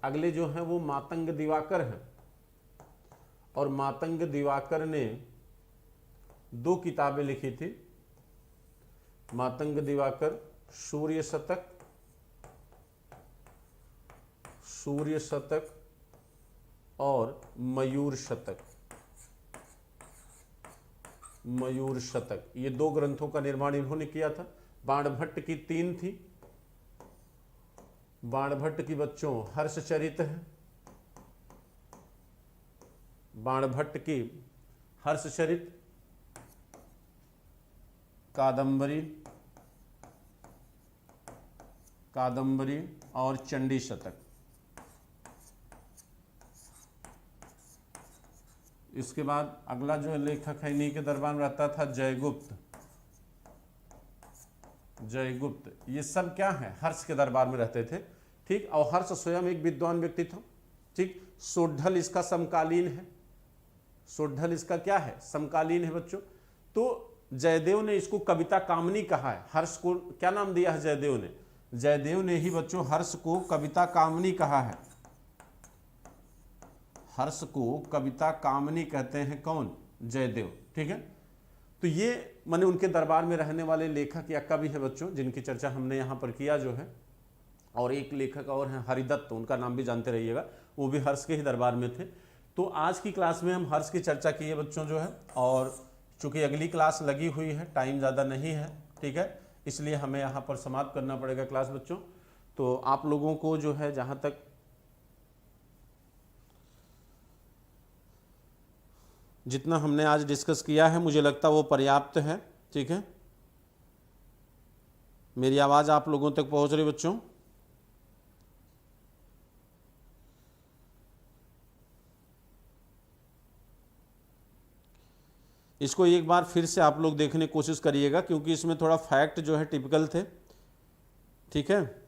अगले जो है वो मातंग दिवाकर हैं, और मातंग दिवाकर ने 2 किताबें लिखी थी। मातंग दिवाकर सूर्य शतक और मयूर शतक, ये 2 ग्रंथों का निर्माण इन्होंने किया था। बाणभट्ट की 3 थी। बाणभट्ट की बच्चों हर्षचरित है, बाणभट्ट की हर्षचरित, कादंबरी और चंडी शतक। इसके बाद अगला जो लेखक है इन्हीं के दरबार में रहता था जयगुप्त। ये सब क्या है, हर्ष के दरबार में रहते थे, ठीक। और हर्ष स्वयं एक विद्वान व्यक्ति था, ठीक। सोढ़ल इसका समकालीन है, सोढ़ल इसका क्या है, समकालीन है बच्चों। तो जयदेव ने इसको कविता कामनी कहा है। हर्ष को क्या नाम दिया है जयदेव ने ही बच्चों हर्ष को कविता कामनी कहा है। हर्ष को कविता कामनी कहते हैं कौन, जयदेव, ठीक है। तो ये माने उनके दरबार में रहने वाले लेखक या कवि है बच्चों, जिनकी चर्चा हमने यहाँ पर किया जो है। और एक लेखक और हैं हरिदत्त, उनका नाम भी जानते रहिएगा, वो भी हर्ष के ही दरबार में थे। तो आज की क्लास में हम हर्ष की चर्चा किए बच्चों जो है, और चूंकि अगली क्लास लगी हुई है, टाइम ज़्यादा नहीं है, ठीक है, इसलिए हमें यहाँ पर समाप्त करना पड़ेगा क्लास बच्चों। तो आप लोगों को जो है जहाँ तक जितना हमने आज डिस्कस किया है मुझे लगता है वो पर्याप्त है, ठीक है। मेरी आवाज़ आप लोगों तक पहुँच रही बच्चों? इसको एक बार फिर से आप लोग देखने की कोशिश करिएगा, क्योंकि इसमें थोड़ा फैक्ट जो है टिपिकल थे। ठीक है।